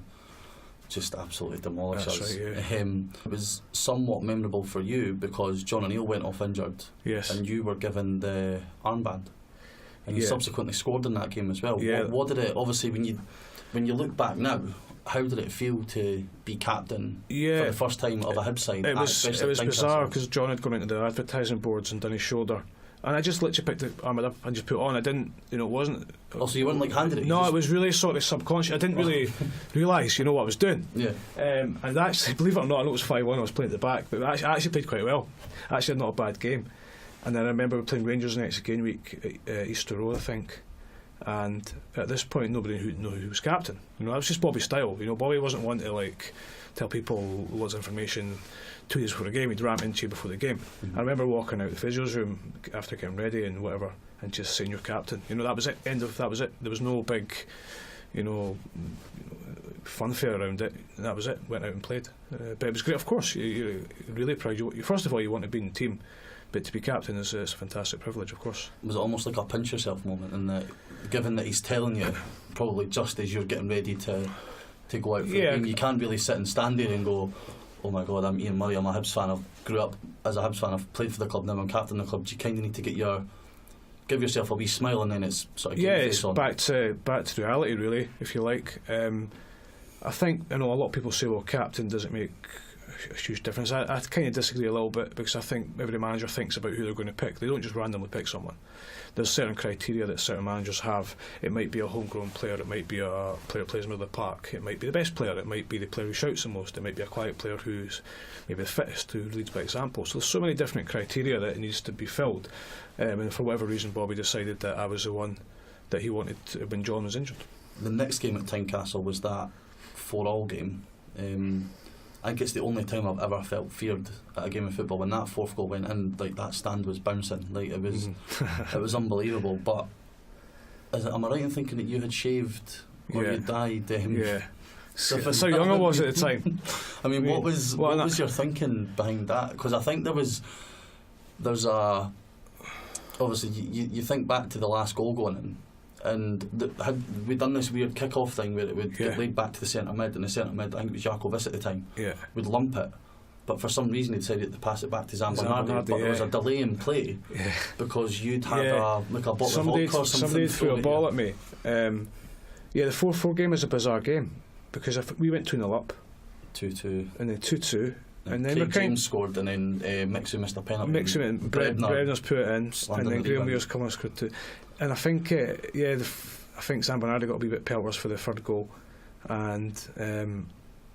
just absolutely demolished That's us. right, yeah. It was somewhat memorable for you because John O'Neill went off injured, Yes. and you were given the armband, and you Yeah. subsequently scored in that game as well. Yeah. What did it? Obviously, when you look back now, how did it feel to be captain for the first time of a Hibs side? It was especially bizarre because John had gone into the advertising boards and done his shoulder, and I just literally picked the armband up and just put it on. I didn't, it wasn't. Also, you weren't like handed it. No, it was really sort of subconscious. I didn't really realise, what I was doing. Yeah. And actually, believe it or not, I know it was 5-1. I was playing at the back, but I actually played quite well. I actually had not a bad game. And then I remember we were playing Rangers next game week at Easter Road, I think. And at this point, nobody knew who was captain. That was just Bobby's style. Bobby wasn't one to tell people loads of information 2 days before the game. He'd ram into you before the game. I remember walking out the physio's room after getting ready and whatever, and just saying you're captain. That was it. That was it. There was no big, funfair around it. That was it. Went out and played. But it was great. Of course, you're really proud. First of all, you want to be in the team. But to be captain is a fantastic privilege, of course. Was it almost like a pinch yourself moment? And given that he's telling you, probably just as you're getting ready to go out for the game, you can't really sit and stand there and go, oh my God, I'm Ian Murray, I'm a Hibs fan, I grew up as a Hibs fan, I've played for the club, now I'm captain of the club. Do you kind of need to give yourself a wee smile, and then it's sort of it's back to reality, really, if you like. I think a lot of people say, well, captain doesn't make a huge difference. I kind of disagree a little bit, because I think every manager thinks about who they're going to pick. They don't just randomly pick someone. There's certain criteria that certain managers have. It might be a homegrown player, it might be a player who plays middle of the park, it might be the best player, it might be the player who shouts the most, it might be a quiet player who's maybe the fittest, who leads by example. So there's so many different criteria that it needs to be filled, and for whatever reason Bobby decided that I was the one that he wanted when John was injured. The next game at Tynecastle was that 4-4 game. I think it's the only time I've ever felt feared at a game of football. When that fourth goal went in, that stand was bouncing. It was it was unbelievable. But am I right in thinking that you had shaved or you died? Yeah. That's how young I was at the time. I mean, what was your thinking behind that? Because I think there's a obviously you think back to the last goal going in. And had we done this weird kick-off thing where it would get laid back to the centre mid, and the centre mid, I think it was Jaco Viss at the time, would lump it, but for some reason he decided to pass it back to Zambanardi, but there was a delay in play because you'd had a bottle of vodka or something. Somebody threw a ball at me. The 4-4 game is a bizarre game, because we went 2-0 up, 2-2, and then 2-2. And then Craig James scored, and then Mixu missed a penalty. Bredner's put it in, and then Graham Weir's come and scored 2. And I think, I think Zambanardi got a wee bit pelters for the third goal, and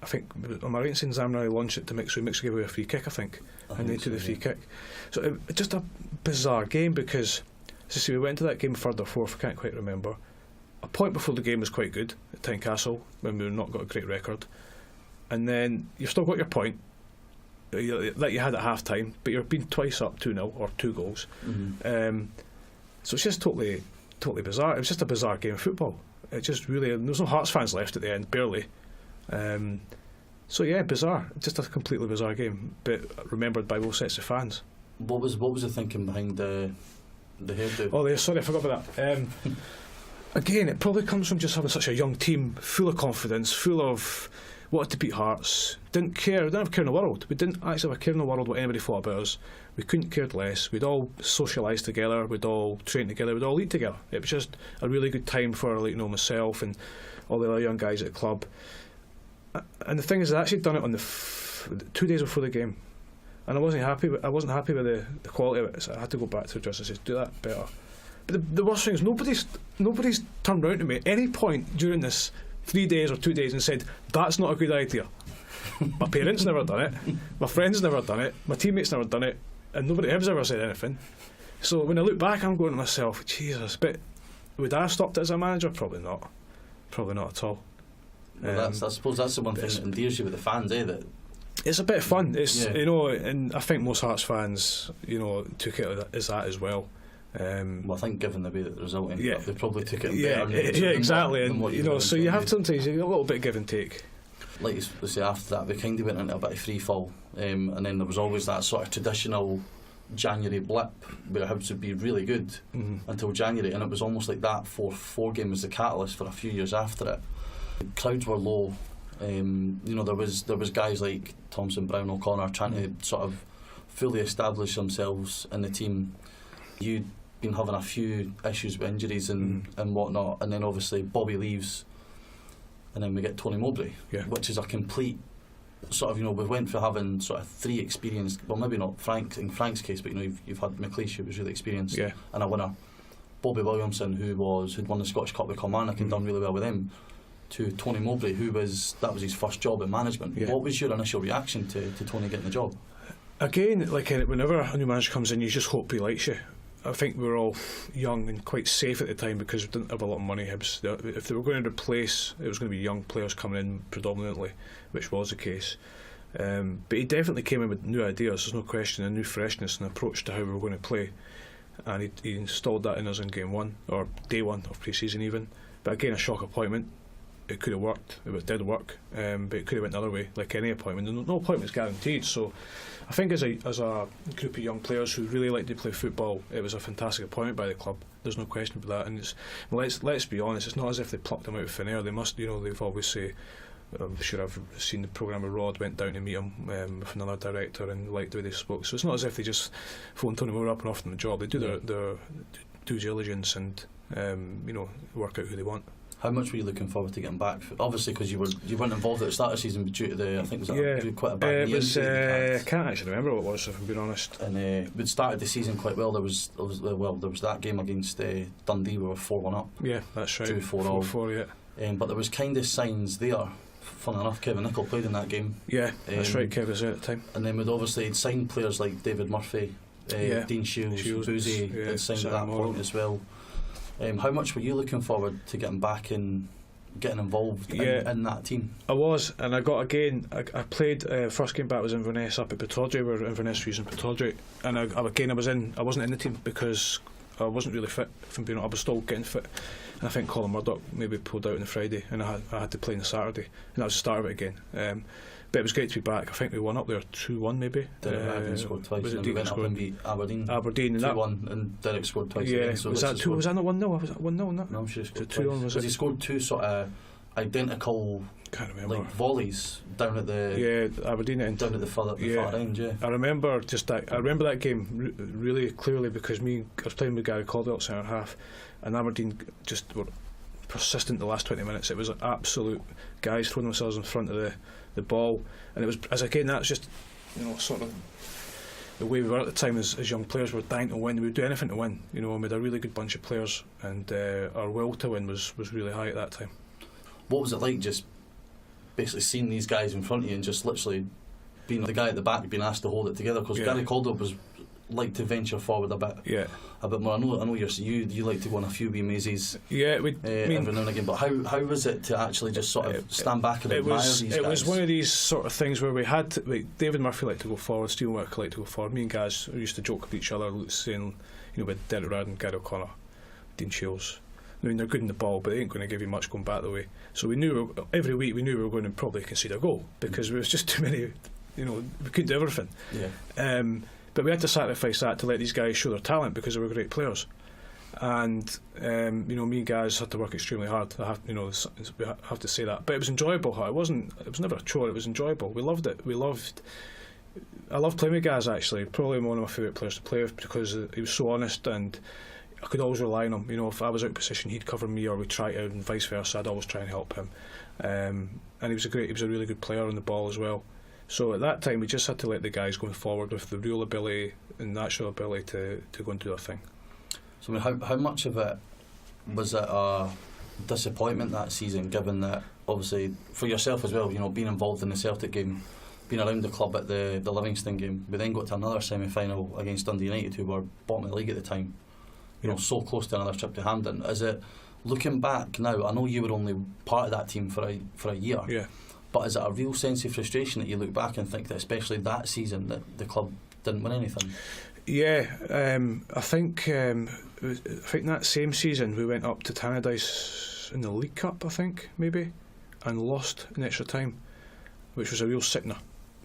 I think, am I right in saying Zambanardi launched it to Mixu? Mixu gave away a free kick, I think, and they took the free kick. So it's just a bizarre game, because, as I say, we went into that game third or fourth, I can't quite remember. A point before the game was quite good at Tynecastle, when we not got a great record, and then you've still got your point that you had at half time, but you're being twice up 2-0 or 2 goals. So it's just totally bizarre. It was just a bizarre game of football. It just really, there was no Hearts fans left at the end, barely. So yeah, bizarre. Just a completely bizarre game, but remembered by both sets of fans. What was the thinking behind the hairdo? Oh, sorry, I forgot about that. Again, it probably comes from just having such a young team, full of confidence, full of wanted to beat Hearts, didn't have a care in the world. We didn't actually have a care in the world what anybody thought about us. We couldn't care less. We'd all socialise together, we'd all train together, we'd all eat together. It was just a really good time for myself and all the other young guys at the club. And the thing is, I'd actually done it on the 2 days before the game, and I wasn't happy with the quality of it, so I had to go back to the dressing room and say, do that better. But the worst thing is, nobody's turned round to me at any point during this 3 days or 2 days and said, that's not a good idea. My parents never done it, my friends never done it, my teammates never done it, and nobody else ever said anything. So when I look back, I'm going to myself, Jesus, but would I have stopped it as a manager? Probably not at all. Well, I suppose that's the one thing that endears you with the fans, that it's a bit of fun. It's and I think most Hearts fans, took it as that as well. Well, I think given the way that the result ended up, they probably took it better. Exactly. And so you have sometimes a little bit of give and take. Like you say, after that we kind of went into a bit of free fall, and then there was always that sort of traditional January blip where Hibs would be really good until January, and it was almost like that 4-4 game was the catalyst for a few years after it. The crowds were low, There was guys like Thompson, Brown, O'Connor trying to sort of fully establish themselves in the team. You'd been having a few issues with injuries and whatnot, and then obviously Bobby leaves, and then we get Tony Mowbray, which is a complete sort of, we went for having sort of three experienced, well maybe not in Frank's case, but you've had McLeish, who was really experienced, and a winner, Bobby Williamson, who'd won the Scottish Cup with Kilmarnock and done really well with him, to Tony Mowbray, that was his first job in management. What was your initial reaction to Tony getting the job? Again, like whenever a new manager comes in, you just hope he likes you. I think we were all young and quite safe at the time because we didn't have a lot of money. Hibs, if they were going to replace, it was going to be young players coming in predominantly, which was the case. But he definitely came in with new ideas, there's no question, a new freshness and approach to how we were going to play. And he installed that in us in game one, or day one of pre-season even. But again, a shock appointment. It could have worked, it did work, but it could have went the other way, like any appointment. No appointment's guaranteed, so I think as a group of young players who really like to play football, it was a fantastic appointment by the club. There's no question about that. And let's be honest, it's not as if they plucked him out of thin air. They must, they've always say, I'm sure I've seen the programme with Rod, went down to meet him with another director and liked the way they spoke. So it's not as if they just phoned Tony Moore up and offered him the job. They do their due diligence and work out who they want. How much were you looking forward to getting back? Obviously, because you weren't involved at the start of the season due to quite a bad knee injury. I can't actually remember what it was, if I'm being honest. And we'd started the season quite well. There was that game against Dundee. We were 4-1 up. Yeah, that's right. Drew 4-all. 4-4, yeah. But there was kind of signs there. Fun enough, Kevin Nicol played in that game. Yeah, that's right. Kev was there at the time. And then we'd signed players like David Murphy, Dean Shields, Boozy. Had signed at that point as well. How much were you looking forward to getting back and getting involved in that team? I was, and I played first game back was Inverness up at Pittodrie, where Inverness were using Pittodrie, and I wasn't in the team because I wasn't really fit. If I'm being honest, I was still getting fit, and I think Colin Murdoch maybe pulled out on the Friday, and I had to play on the Saturday, and that was the start of it again. But it was great to be back. I think we won up there 2-1 maybe. Derek Raglan scored twice. Was it Deacon scored? And beat Aberdeen. 2-1, and Derek scored twice. Yeah, Again, so was that 2? Was that not 1-0? Was that 1-0 on that? No, I'm sure he scored 2-1. Was it? He scored two sort of identical, can't remember, volleys down at the Aberdeen end, down at the far end. Yeah, I remember that game really clearly because I was playing with Gary Caldwell at centre half, and Aberdeen just were persistent the last 20 minutes. It was an absolute guys throwing themselves in front of the ball, and it was that's just sort of the way we were at the time as young players. We were dying to win. We would do anything to win. We had a really good bunch of players, and our will to win was really high at that time. What was it like just basically seeing these guys in front of you and just literally being the guy at the back being asked to hold it together? Because Gary Caldwell was like to venture forward a bit more. I know you like to go on a few wee mazes every now and again, but how was it to actually just sort of stand back and admire these guys? It was one of these sort of things where we had to, David Murphy liked to go forward, Stephen Wick liked to go forward. Me and guys used to joke with each other saying, with Derek Raglan, Gary O'Connor, Dean Shields, they're good in the ball, but they ain't going to give you much going back the way. So we knew every week we were going to probably concede a goal because there was just too many. We couldn't do everything. But we had to sacrifice that to let these guys show their talent because they were great players. And me and guys had to work extremely hard. I have to say that. But it was enjoyable. It was never a chore. It was enjoyable. We loved it. I loved playing with Gaz actually. Probably one of my favourite players to play with because he was so honest and I could always rely on him. If I was out of position, he'd cover me, or we'd try to, and vice versa. I'd always try and help him. And he was a really good player on the ball as well. So at that time, we just had to let the guys going forward with the real ability and natural ability to go and do their thing. So how much of it was it a disappointment that season, given that obviously for yourself as well, being involved in the Celtic game, being around the club at the Livingston game, we then got to another semi-final against Dundee United, who were bottom of the league at the time. So close to another trip to Hampden. Is it, looking back now, I know you were only part of that team for a year. Yeah. But is it a real sense of frustration that you look back and think that especially that season that the club didn't win anything? Yeah, I think that same season we went up to Tannadice in the League Cup, I think, maybe, and lost in extra time, which was a real sickener.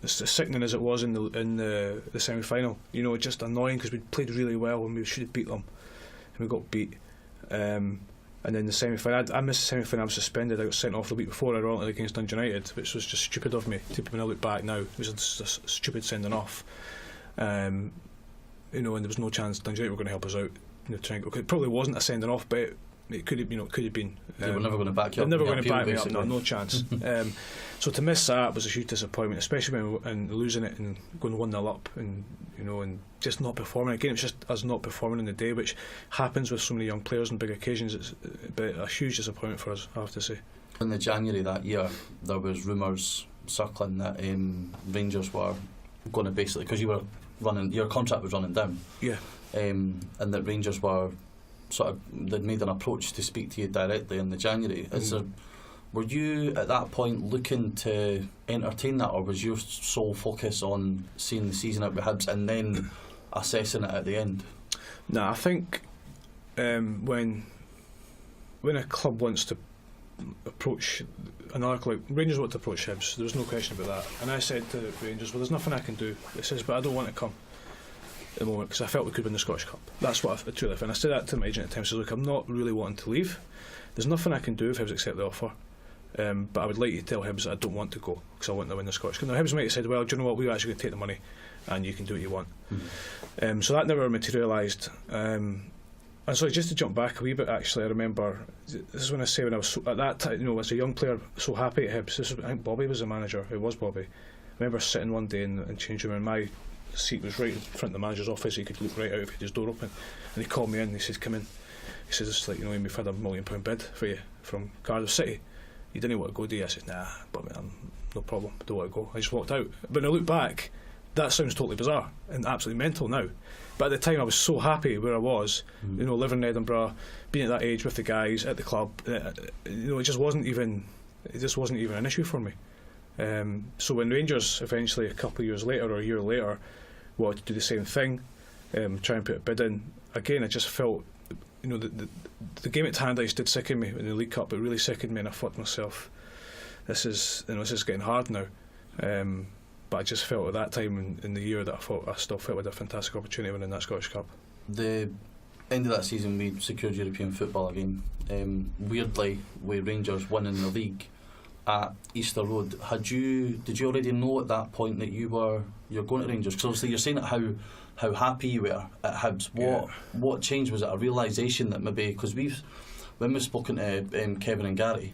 As sickening as it was in the semi-final, just annoying because we played really well and we should have beat them, and we got beat. And And then the semi-final, I missed the semi-final. I was suspended. I got sent off the week before, ironically, against Dundee United, which was just stupid of me. When I look back now, it was just a stupid sending off. And there was no chance Dundee United were going to help us out. It probably wasn't a sending off, but it could have, could have been. They were never going to back you up. They're never going to back me up. No chance. So to miss that was a huge disappointment, especially when losing it and going 1-0 up, and and just not performing. Again, it was just us not performing in the day, which happens with so many young players on big occasions. But a huge disappointment for us, I have to say. In the January that year, there was rumours circling that Rangers were going to basically, because your contract was running down. Yeah. And that Rangers were they'd made an approach to speak to you directly in the January. Were you at that point looking to entertain that, or was your sole focus on seeing the season out with Hibs and then assessing it at the end? No, I think when a club wants to approach another club, Rangers want to approach Hibs, there was no question about that. And I said to Rangers, well, there's nothing I can do. It says, but I don't want to come at the moment because I felt we could win the Scottish Cup. That's what I truly felt. And I said that to my agent at the time. I said, look, I'm not really wanting to leave. There's nothing I can do if Hibs accept the offer. But I would like you to tell Hibs that I don't want to go because I want to win the Scottish Cup. Now Hibs might have said, well, do you know what, we're actually going to take the money and you can do what you want. So that never materialised. And so just to jump back a wee bit, actually, I remember, this is when I say when I was at that time, as a young player, so happy at Hibs. I think Bobby was the manager. It was Bobby. I remember sitting one day in the change room and my seat was right in front of the manager's office. He could look right out if he had his door open. And he called me in and he said, come in. He says, it's like, we've had £1 million bid for you from Cardiff City. You didn't want to go, do you? I said, nah, but no problem, I don't want to go. I just walked out. But when I look back, that sounds totally bizarre and absolutely mental now. But at the time I was so happy where I was, living in Edinburgh, being at that age with the guys at the club, it just wasn't even an issue for me. So when Rangers eventually a couple of years later or a year later wanted to do the same thing, try and put a bid in, again I just felt the game at Tannadice did sicken me in the League Cup. It really sickened me, and I thought to myself, this is getting hard now. But I just felt at that time in the year that I still felt we had a fantastic opportunity winning that Scottish Cup. The end of that season, we secured European football again. Weirdly, with Rangers winning the league at Easter Road, did you already know at that point that you're going to Rangers? Because obviously you're saying how happy you were at Hibs. What changed? Was it a realisation that maybe, because when we've spoken to Kevin and Gary,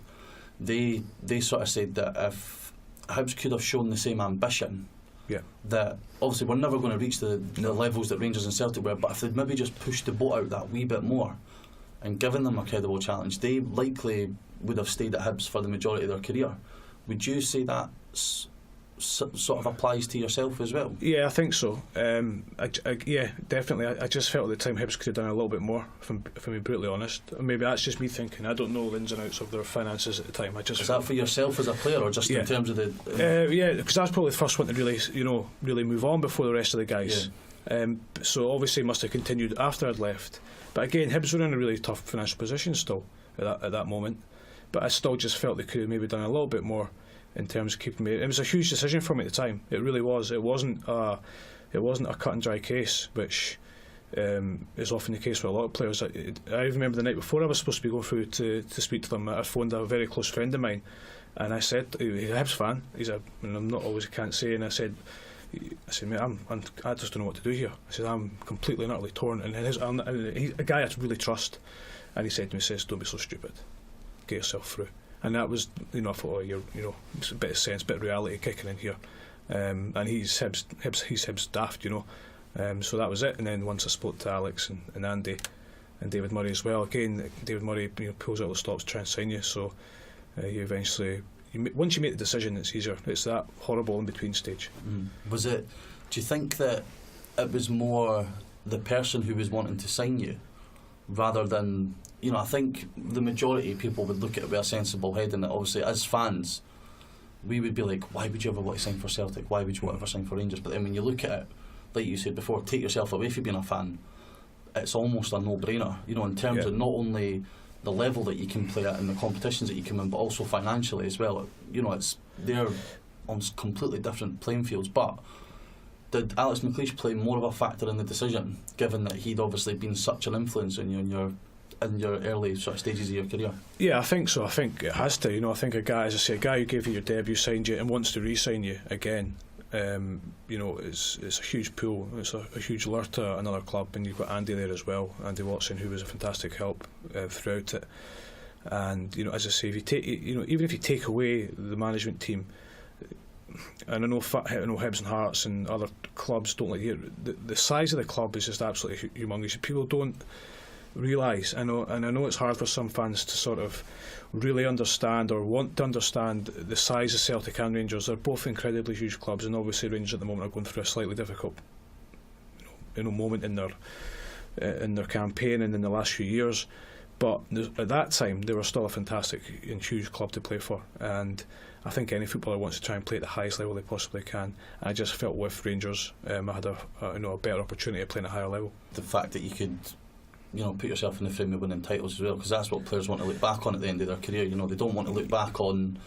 they sort of said that if Hibs could have shown the same ambition, that obviously we're never going to reach the levels that Rangers and Celtic were, but if they'd maybe just pushed the boat out that wee bit more and given them a credible challenge, they likely would have stayed at Hibs for the majority of their career. Would you say that sort of applies to yourself as well? Yeah, I think so. Yeah, definitely. I just felt at the time Hibs could have done a little bit more, if I'm being brutally honest. Maybe that's just me thinking. I don't know the ins and outs of their finances at the time. Is that for yourself as a player, or just in terms of the? Yeah, because I was probably the first one to really move on before the rest of the guys. Yeah. So obviously it must have continued after I'd left. But again, Hibs were in a really tough financial position still at that moment. But I still just felt they could have maybe done a little bit more in terms of keeping me. It was a huge decision for me at the time. It really was. It wasn't a cut and dry case, which is often the case with a lot of players. I remember the night before I was supposed to be going through to speak to them, I phoned a very close friend of mine, and I said, he's a Hibs fan. And I'm not always can't say, and I said, mate, I just don't know what to do here. I said, I'm completely and utterly torn. And he's a guy I really trust, and he said to me, don't be so stupid. Get yourself through. And that was, I thought, it's a bit of sense, a bit of reality kicking in here. And he's Hibs daft, So that was it. And then once I spoke to Alex and Andy and David Murray as well, again, David Murray pulls out the stops to try and sign you. So you eventually, once you make the decision, it's easier. It's that horrible in between stage. Was it? Do you think that it was more the person who was wanting to sign you, rather than? I think the majority of people would look at it with a sensible head, and that obviously as fans we would be like, why would you ever want to sign for Celtic? Why would you want to ever sign for Rangers? But then when you look at it, like you said before, take yourself away from being a fan, it's almost a no-brainer, in terms of not only the level that you can play at and the competitions that you come in, but also financially as well. They're on completely different playing fields. But did Alex McLeish play more of a factor in the decision, given that he'd obviously been such an influence on you and in your early sort of stages of your career? Yeah, I think so. I think it has to. I think a guy, as I say, a guy who gave you your debut, signed you, and wants to re-sign you again. It's a huge pull. It's a huge lure to another club, and you've got Andy there as well, Andy Watson, who was a fantastic help throughout it. And as I say, if you take, even if you take away the management team, and I know Hibs and Hearts and other clubs don't like it. The size of the club is just absolutely humongous. People don't realise. I know it's hard for some fans to sort of really understand or want to understand the size of Celtic and Rangers. They're both incredibly huge clubs, and obviously Rangers at the moment are going through a slightly difficult moment in their campaign and in the last few years. But at that time, they were still a fantastic and huge club to play for, and I think any footballer wants to try and play at the highest level they possibly can. I just felt with Rangers, I had a better opportunity of playing at a higher level. The fact that you could, put yourself in the frame of winning titles as well, because that's what players want to look back on at the end of their career. They don't want to look back on,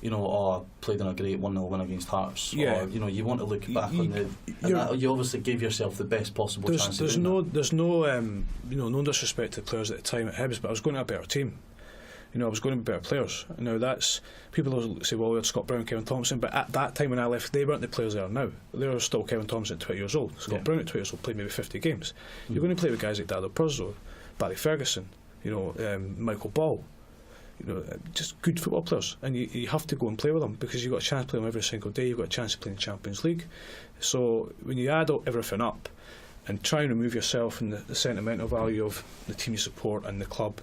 I played in a great 1-0 win against Hearts. Yeah. Or, you want to look back on you obviously gave yourself the best possible chance. There's no disrespect to the players at the time at Hibs, but I was going to a better team. I was going to be better players. Now that's, people will say, well, we had Scott Brown, Kevin Thompson, but at that time when I left, they weren't the players they are now. They were still Kevin Thompson at 20 years old. Scott Brown at 20 years old played maybe 50 games. You're going to play with guys like Dado Pruzzo, Barry Ferguson, Michael Ball, just good football players, and you have to go and play with them because you've got a chance to play them every single day. You've got a chance to play in the Champions League. So when you add everything up and try and remove yourself and the sentimental value of the team you support and the club,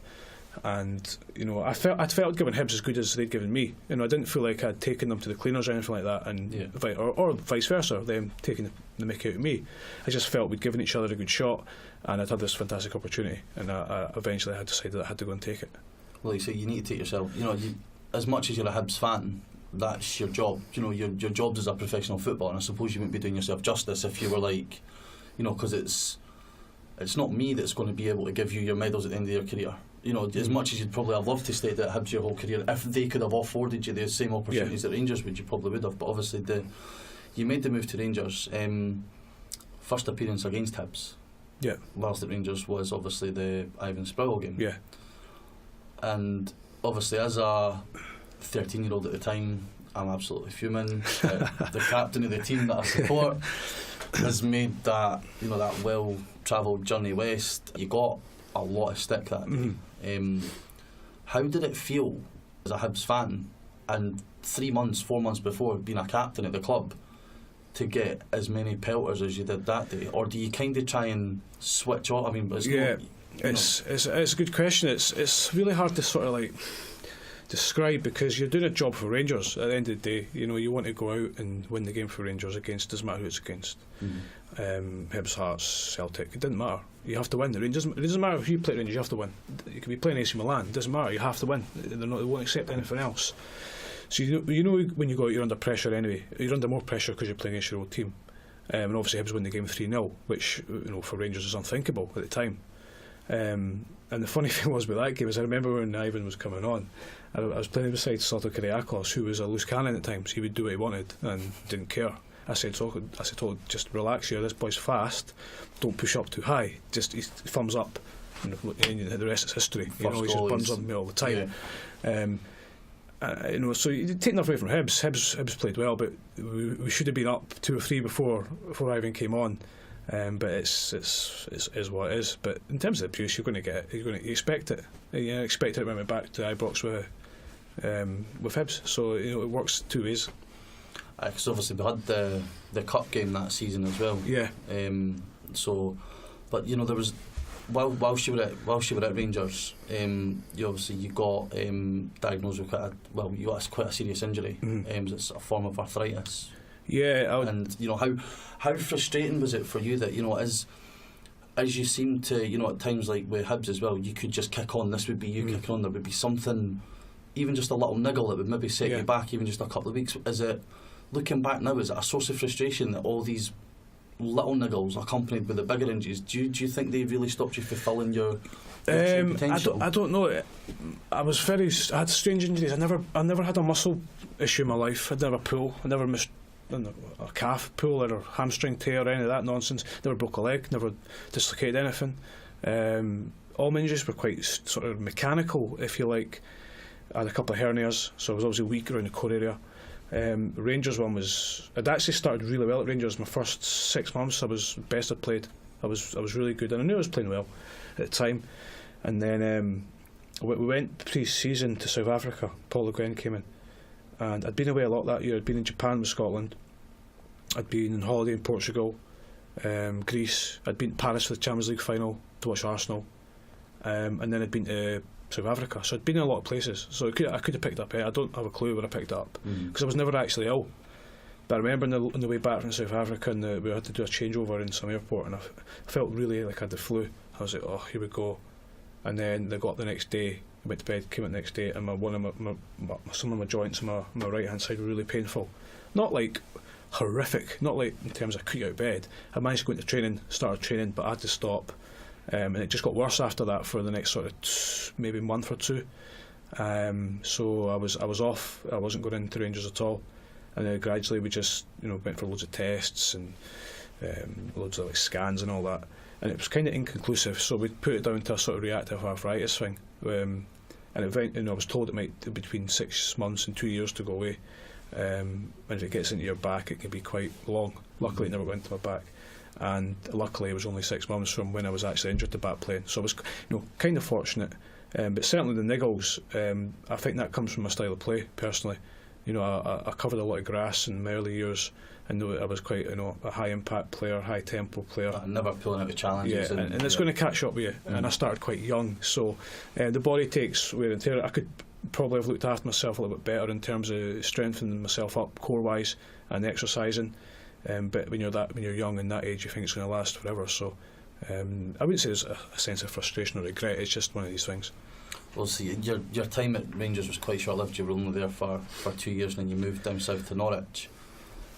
and I felt given Hibs as good as they'd given me. I didn't feel like I'd taken them to the cleaners or anything like that, and or vice versa, them taking the mick out of me. I just felt we'd given each other a good shot, and I'd had this fantastic opportunity, and I eventually had decided I had to go and take it. Well, you say you need to take yourself. As much as you're a Hibs fan, that's your job. Your job as a professional footballer, and I suppose you wouldn't be doing yourself justice if you were like, because it's not me that's going to be able to give you your medals at the end of your career. As much as you'd probably have loved to stay at Hibs your whole career, if they could have afforded you the same opportunities that Rangers would, you probably would have. But obviously, you made the move to Rangers. First appearance against Hibs. Yeah. Whilst at Rangers was obviously the Ivan Sproul game. Yeah. And obviously, as a 13-year-old at the time, I'm absolutely fuming. The captain of the team that I support has made that that well-travelled journey west. You got a lot of stick that day. How did it feel as a Hibs fan, and 4 months before being a captain at the club, to get as many pelters as you did that day? Or do you kind of try and switch off? I mean, but it's a good question. It's really hard to sort of like describe, because you're doing a job for Rangers at the end of the day. You want to go out and win the game for Rangers against, doesn't matter who it's against. Hibs, Hearts, Celtic, it didn't matter. You have to win. It doesn't matter if you play Rangers, you have to win. You could be playing AC Milan, it doesn't matter, you have to win. They won't accept anything else. So when you go out, you're under pressure anyway. You're under more pressure because you're playing against your old team. And obviously Hibs win the game 3-0, which for Rangers is unthinkable at the time. And the funny thing was with that game is, I remember when Ivan was coming on, I was playing beside Slato Kyriakos, who was a loose cannon at times. He would do what he wanted and didn't care. I said, just relax here, this boy's fast, don't push up too high, just he thumbs up, and the rest is history. He just burns on me all the time. So you take nothing away from Hibs. Hibs played well, but we should have been up 2 or 3 before Ivan came on. But it's what it is. But in terms of abuse, you're going to get it. You expect it. You expect it when we're back to Ibrox with Hibs. So it works 2 ways. Because obviously we had the cup game that season as well. Yeah. But there was whilst you were at Rangers, you got diagnosed with quite a serious injury. It's a form of arthritis. Yeah. And how frustrating was it for you that as you seem to at times like with Hibs as well, you could just kick on. This would be you kicking on. There would be something, even just a little niggle that would maybe set you back even just a couple of weeks. Is it, looking back now, is it a source of frustration that all these little niggles accompanied with the bigger injuries, do you think they really stopped you fulfilling your potential? I don't know. I had strange injuries. I never had a muscle issue in my life. I'd never pull. I never missed a calf pull or a hamstring tear or any of that nonsense. Never broke a leg. Never dislocated anything. all my injuries were quite sort of mechanical, if you like. I had a couple of hernias, so I was obviously weak around the core area. Rangers one was, I'd actually started really well at Rangers. My first 6 months I was best I'd played. I was really good, and I knew I was playing well at the time. And then we went pre-season to South Africa. Paul Le Guen came in, and I'd been away a lot that year. I'd been in Japan with Scotland, I'd been on holiday in Portugal, Greece, I'd been to Paris for the Champions League final to watch Arsenal, and then I'd been to South Africa. So I'd been in a lot of places, so I could have picked up. I don't have a clue where I picked it up, because I was never actually ill. But I remember on the way back from South Africa, and we had to do a changeover in some airport, and I felt really like I had the flu. I was like, oh, here we go. And then they got up the next day, I went to bed, came out the next day, and some of my joints on my right hand side were really painful. Not like horrific, not like in terms of I couldn't get out of bed. I managed to go into training, started training, but I had to stop, and it just got worse after that for the next sort of maybe month or two. So I was off. I wasn't going into Rangers at all, and then gradually we just went for loads of tests and loads of scans and all that, and it was kind of inconclusive. So we put it down to a sort of reactive arthritis thing, and I was told it might be between 6 months and 2 years to go away. And if it gets into your back, it can be quite long. Luckily, it never went to my back, and luckily it was only 6 months from when I was actually injured to back playing. So I was, kind of fortunate. But certainly the niggles, I think that comes from my style of play personally. I covered a lot of grass in my early years, and I was quite a high impact player, high tempo player. Never pulling out of challenges. Yeah, and it's going to catch up with you. And I started quite young, so the body takes wear and tear. I could probably have looked after myself a little bit better in terms of strengthening myself up core wise and exercising. But when you're young and that age, you think it's going to last forever. So I wouldn't say there's a sense of frustration or regret. It's just one of these things. Well, see, your time at Rangers was quite short-lived. You were only there for 2 years, and then you moved down south to Norwich.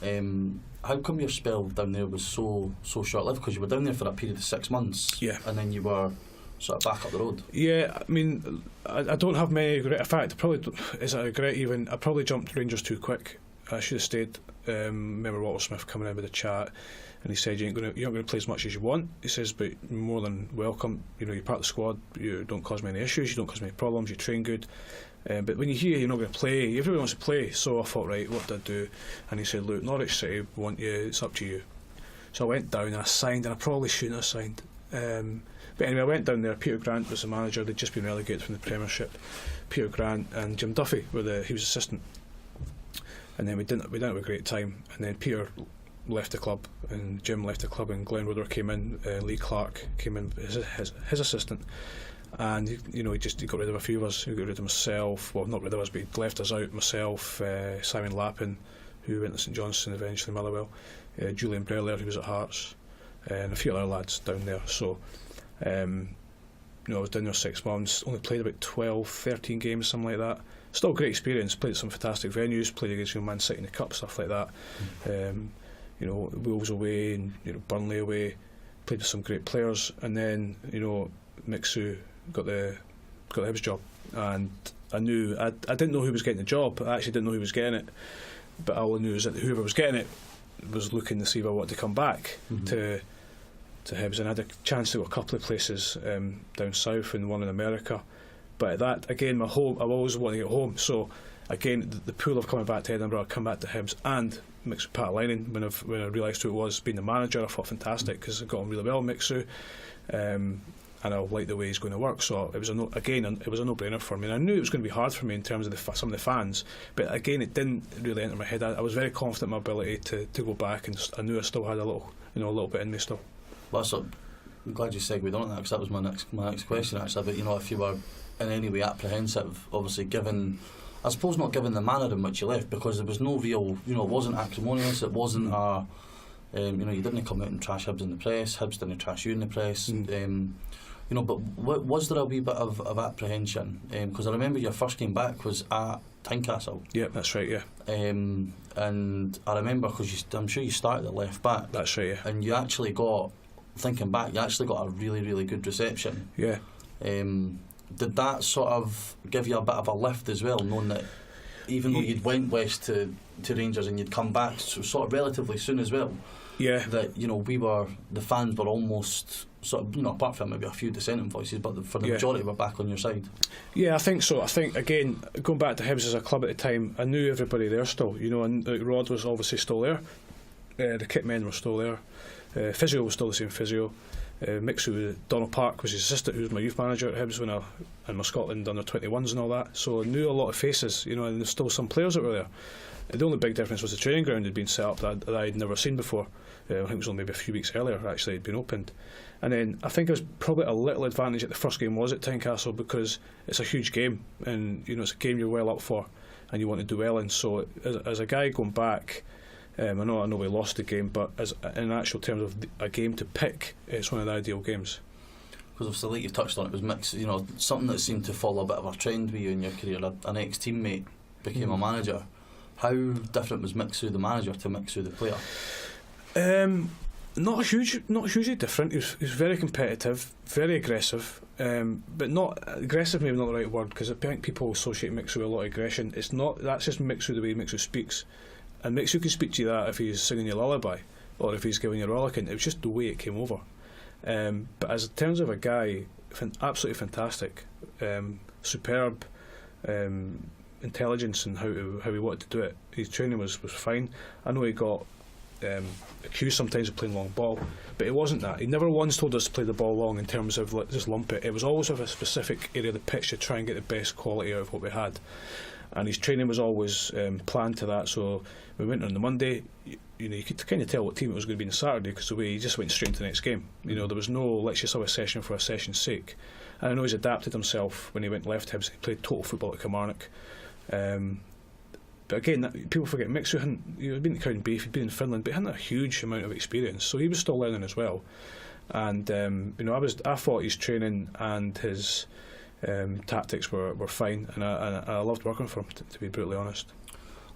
How come your spell down there was so short-lived? Because you were down there for a period of 6 months, yeah, and then you were sort of back up the road. Yeah, I mean, I don't have many regret. In fact, probably is a regret even. I probably jumped Rangers too quick. I should have stayed. Remember Walter Smith coming in with a chat, and he said you're not going to play as much as you want. He says, but more than welcome. You're part of the squad. You don't cause me any issues. You don't cause me any problems. You train good. But when you hear you're not going to play, everyone wants to play. So I thought, right, what did I do? And he said, look, Norwich City want you. It's up to you. So I went down and I signed, and I probably shouldn't have signed. But anyway, I went down there. Peter Grant was the manager. They'd just been relegated from the Premiership. Peter Grant and Jim Duffy he was assistant. And then we didn't have a great time. And then Peter left the club, and Jim left the club, and Glenn Rudder came in. Lee Clark came in as his assistant. And he got rid of a few of us. He got rid of myself. Well, not rid of us, but he left us out. Myself, Simon Lappin, who went to St Johnstone, eventually Motherwell, Julian Breller, who was at Hearts, and a few other lads down there. So I was down there 6 months, only played about 12, 13 games, something like that. Still a great experience, played at some fantastic venues, played against Man City in the Cup, stuff like that. Wolves away and Burnley away, played with some great players, and then Mixu got the Hibs job, and I knew I didn't know who was getting the job. I actually didn't know who was getting it, but all I knew is that whoever was getting it was looking to see if I wanted to come back to Hibs, and I had a chance to go a couple of places down south and one in America. But at that, again, my home, I always want to get home. So again, the pool of coming back to Edinburgh, come back to Hibs, and mixed with Pat Lining. When I realised who it was, being the manager, I thought fantastic, because I got on really well with Mixu, and I liked the way he's going to work. So it was a no-brainer for me. And I knew it was going to be hard for me in terms of some of the fans, but again, it didn't really enter my head. I was very confident in my ability to go back, and I knew I still had a little bit in me still. Well, I'm glad you segued on that, because that was my next question actually. But if you were in any way apprehensive, obviously given the manner in which you left, because there was no real, it wasn't acrimonious, it wasn't you didn't come out and trash Hibs in the press, Hibs didn't trash you in the press, but was there a wee bit of apprehension? Because I remember your first game back was at Tynecastle. Yeah, that's right, yeah. And I remember, because I'm sure you started at left back. That's right, yeah. And you actually got, thinking back, a really, really good reception. Yeah. Did that sort of give you a bit of a lift as well, knowing that even though you'd went west to Rangers and you'd come back sort of relatively soon as well, Yeah. That, you know, the fans were almost sort of, you know, apart from maybe a few dissenting voices, but for the majority were back on your side. Yeah, I think so. I think, again, going back to Hibs as a club at the time, I knew everybody there still, you know, and Rod was obviously still there, the kit men were still there, physio was still the same physio, Mixu, Donald Park was his assistant, who was my youth manager at Hibs and my Scotland under 21s and all that, so I knew a lot of faces, you know, and there's still some players that were there. The only big difference was the training ground had been set up that I'd never seen before. I think it was only maybe a few weeks earlier actually it had been opened. And then I think it was probably a little advantage that the first game was at Tynecastle, because it's a huge game, and you know, it's a game you're well up for and you want to do well in. So as a guy going back, I know we lost the game, but as in actual terms of a game to pick, it's one of the ideal games. Because obviously, like you've touched on, it was mixed. You know, something that seemed to follow a bit of a trend with you in your career. An ex-teammate became a manager. How different was Mixu the manager to Mixu the player? Not hugely different. He was very competitive, very aggressive, but not aggressive. Maybe not the right word, because I think people associate Mixu with a lot of aggression. It's not. That's just Mixu, the way Mixu speaks, and Mixu can speak to you that if he's singing your lullaby or if he's giving you a rollicking. It was just the way it came over. But as in terms of a guy, absolutely fantastic, superb. Intelligence and how he wanted to do it. His training was fine. I know he got accused sometimes of playing long ball, but it wasn't that. He never once told us to play the ball long in terms of just lump it. It was always of a specific area of the pitch to try and get the best quality out of what we had, and his training was always planned to that. So we went on the Monday, you know, you could kind of tell what team it was going to be on Saturday, because the way he just went straight into the next game. You know, there was no let's just have a session for a session's sake. And I know he's adapted himself when he went left Hibs. He played total football at Kilmarnock. But again, people forget Mixu hadn't, you know, he'd been to Crown Beef, he'd been in Finland, but he hadn't a huge amount of experience, so he was still learning as well. And you know, I thought his training and his tactics were fine, and I loved working for him, to be brutally honest.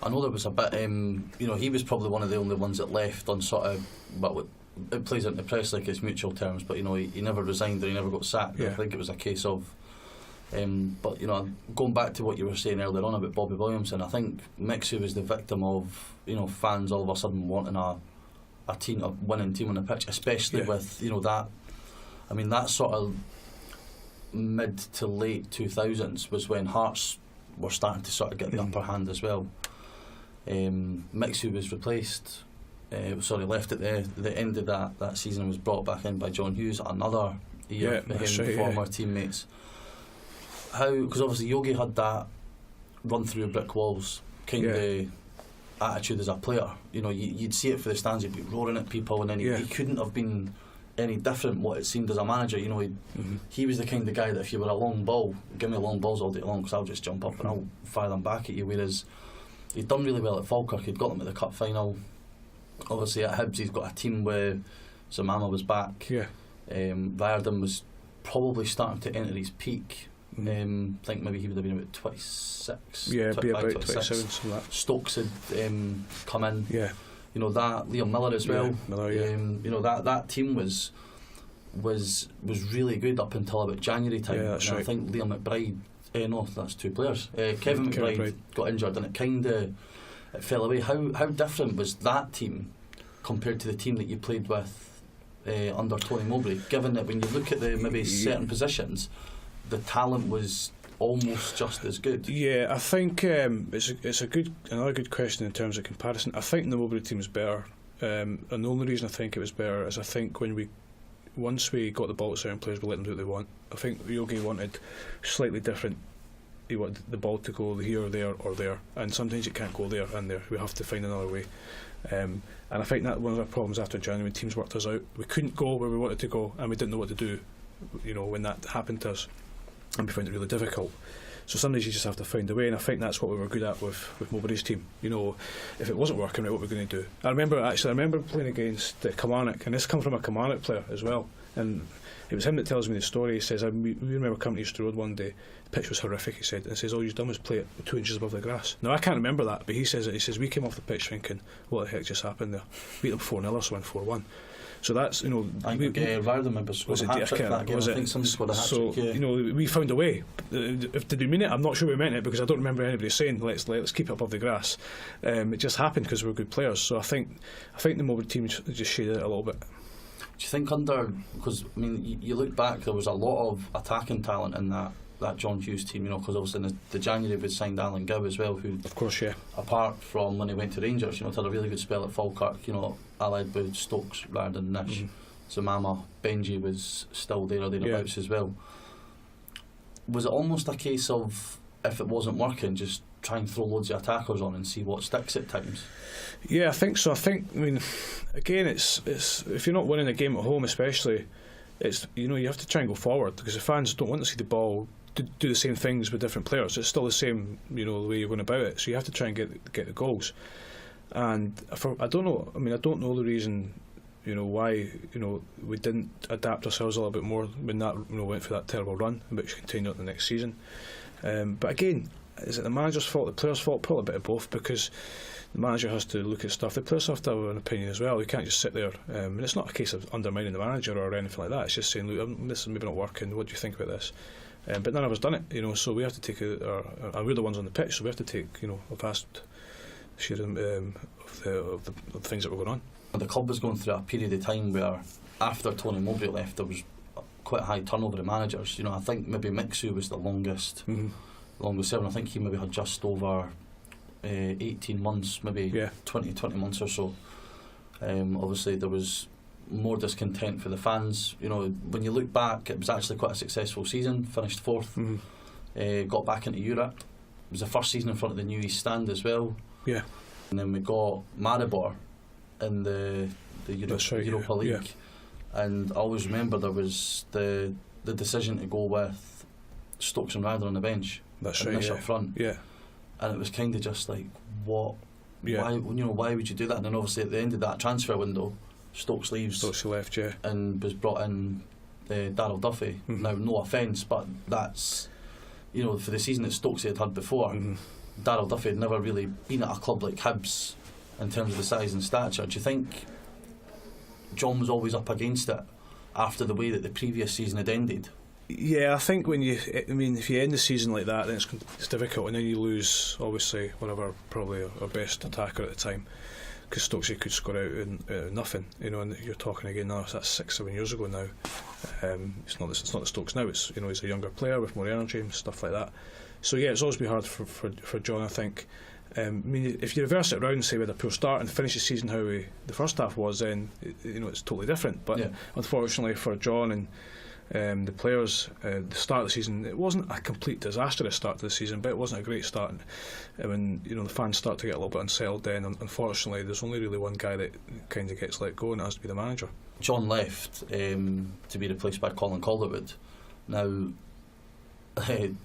I know there was a bit, you know, he was probably one of the only ones that left on sort of, well, it plays into the press like it's mutual terms, but you know, he never resigned or he never got sacked. Yeah. I think it was a case of. But you know, going back to what you were saying earlier on about Bobby Williamson, I think Mixu was the victim of, you know, fans all of a sudden wanting a winning team on the pitch, especially with, you know, that. I mean, that sort of mid to late 2000s was when Hearts were starting to sort of get the upper hand as well. Mixu was replaced. Left at the end of that season and was brought back in by John Hughes. Another year for him, former teammates. How? Because obviously Yogi had that run through brick walls kind of attitude as a player. You know, you'd see it for the stands. He'd be roaring at people, and then he couldn't have been any different. What it seemed as a manager, you know, he was the kind of guy that if you were a long ball, give me long balls all day long, because I'll just jump up and I'll fire them back at you. Whereas he'd done really well at Falkirk. He'd got them at the cup final. Obviously at Hibs, he's got a team where Zamama was back. Riordan was probably starting to enter his peak. I think maybe he would have been about 26. Yeah, be about 27. Something like that. Stokes had come in. Yeah, you know, that Liam Miller as well. Miller, you know, that team was really good up until about January time. Yeah, that's right. I think Liam McBride. No, that's two players. Kevin McBride got injured, and it kind of fell away. How different was that team compared to the team that you played with under Tony Mowbray? Given that when you look at the maybe certain positions, the talent was almost just as good. Yeah, I think it's another good question in terms of comparison. I think the Mowbray team is better, and the only reason I think it was better is I think once we got the ball to certain players, we let them do what they want. I think Yogi wanted slightly different. He wanted the ball to go here or there, and sometimes it can't go there and there. We have to find another way. And I think that one of our problems after January, when teams worked us out, we couldn't go where we wanted to go, and we didn't know what to do. You know, when that happened to us, and we found it really difficult. So sometimes you just have to find a way, and I think that's what we were good at with Mowbray's team. You know, if it wasn't working, right, what we're going to do. I remember playing against Kilmarnock, and this come from a Kilmarnock player as well. And it was him that tells me the story. He says, we remember coming to Easter Road one day, the pitch was horrific, he said, and he says, all you've done was play it 2 inches above the grass. Now I can't remember that, but he says we came off the pitch thinking, what the heck just happened there? Beat them 4-0, so won 4-1. So that's, I think Varda members scored a hat-trick that game. I think somebody scored a hat-trick. So we found a way. Did we mean it? I'm not sure we meant it, because I don't remember anybody saying let's keep it above the grass. It just happened because we're good players. So I think the Mowbray team just shaded it a little bit. Do you think because I mean you look back, there was a lot of attacking talent in that John Hughes team, because obviously in the January we signed Alan Gow as well, who, of course, yeah, apart from when he went to Rangers, had a really good spell at Falkirk, allied with Stokes rather than Nish. Zamama, Benji was still there or thereabouts as well. Was it almost a case of, if it wasn't working, just try and throw loads of attackers on and see what sticks at times? Yeah, I think so. I mean, again, it's if you're not winning a game at home, especially, it's you have to try and go forward, because the fans don't want to see the ball do the same things with different players. It's still the same, the way you're going about it. So you have to try and get the goals. And I don't know. I mean, I don't know the reason, why we didn't adapt ourselves a little bit more when that went for that terrible run, which continued the next season. But again, is it the manager's fault, the players' fault? Probably a bit of both, because the manager has to look at stuff. The players have to have an opinion as well. You can't just sit there. And it's not a case of undermining the manager or anything like that. It's just saying, look, this is maybe not working. What do you think about this? But none of us done it, so we have to take and we're the ones on the pitch, so we have to take a vast share of the things that were going on. The club was going through a period of time where, after Tony Mowbray left, there was quite a high turnover of managers. I think maybe Mixu was the longest serving. I think he maybe had just over 18 months, maybe 20 months or so. Obviously there was more discontent for the fans. When you look back, it was actually quite a successful season. Finished 4th, got back into Europe. It was the first season in front of the new East Stand as well. Yeah, and then we got Maribor in the Europa League. Yeah. And I always remember there was the decision to go with Stokes and Ryder on the bench. That's right. Up front. Yeah, and it was kind of just like, what? Yeah. Why would you do that? And then obviously at the end of that transfer window, Stokes leaves. Stokes left, yeah, and was brought in Darryl Duffy. Now, no offence, but that's for the season that Stokes had before. Darryl Duffy had never really been at a club like Hibs in terms of the size and stature. Do you think John was always up against it after the way that the previous season had ended? Yeah, I think if you end the season like that, then it's difficult, and then you lose, obviously, one of probably our best attacker at the time, because Stokesy could score out in nothing, and you're talking again now, that's 6-7 years ago now. It's not the Stokes now, it's he's a younger player with more energy and stuff like that. So yeah, it's always been hard for John, I think. If you reverse it around and say we had a poor start and finish the season how the first half was, then it's totally different. But unfortunately for John and the players, the start of the season, it wasn't a complete disastrous start to the season, but it wasn't a great start. And when the fans start to get a little bit unsettled, then unfortunately there's only really one guy that kind of gets let go, and it has to be the manager. John left to be replaced by Colin Calderwood. Now, Colin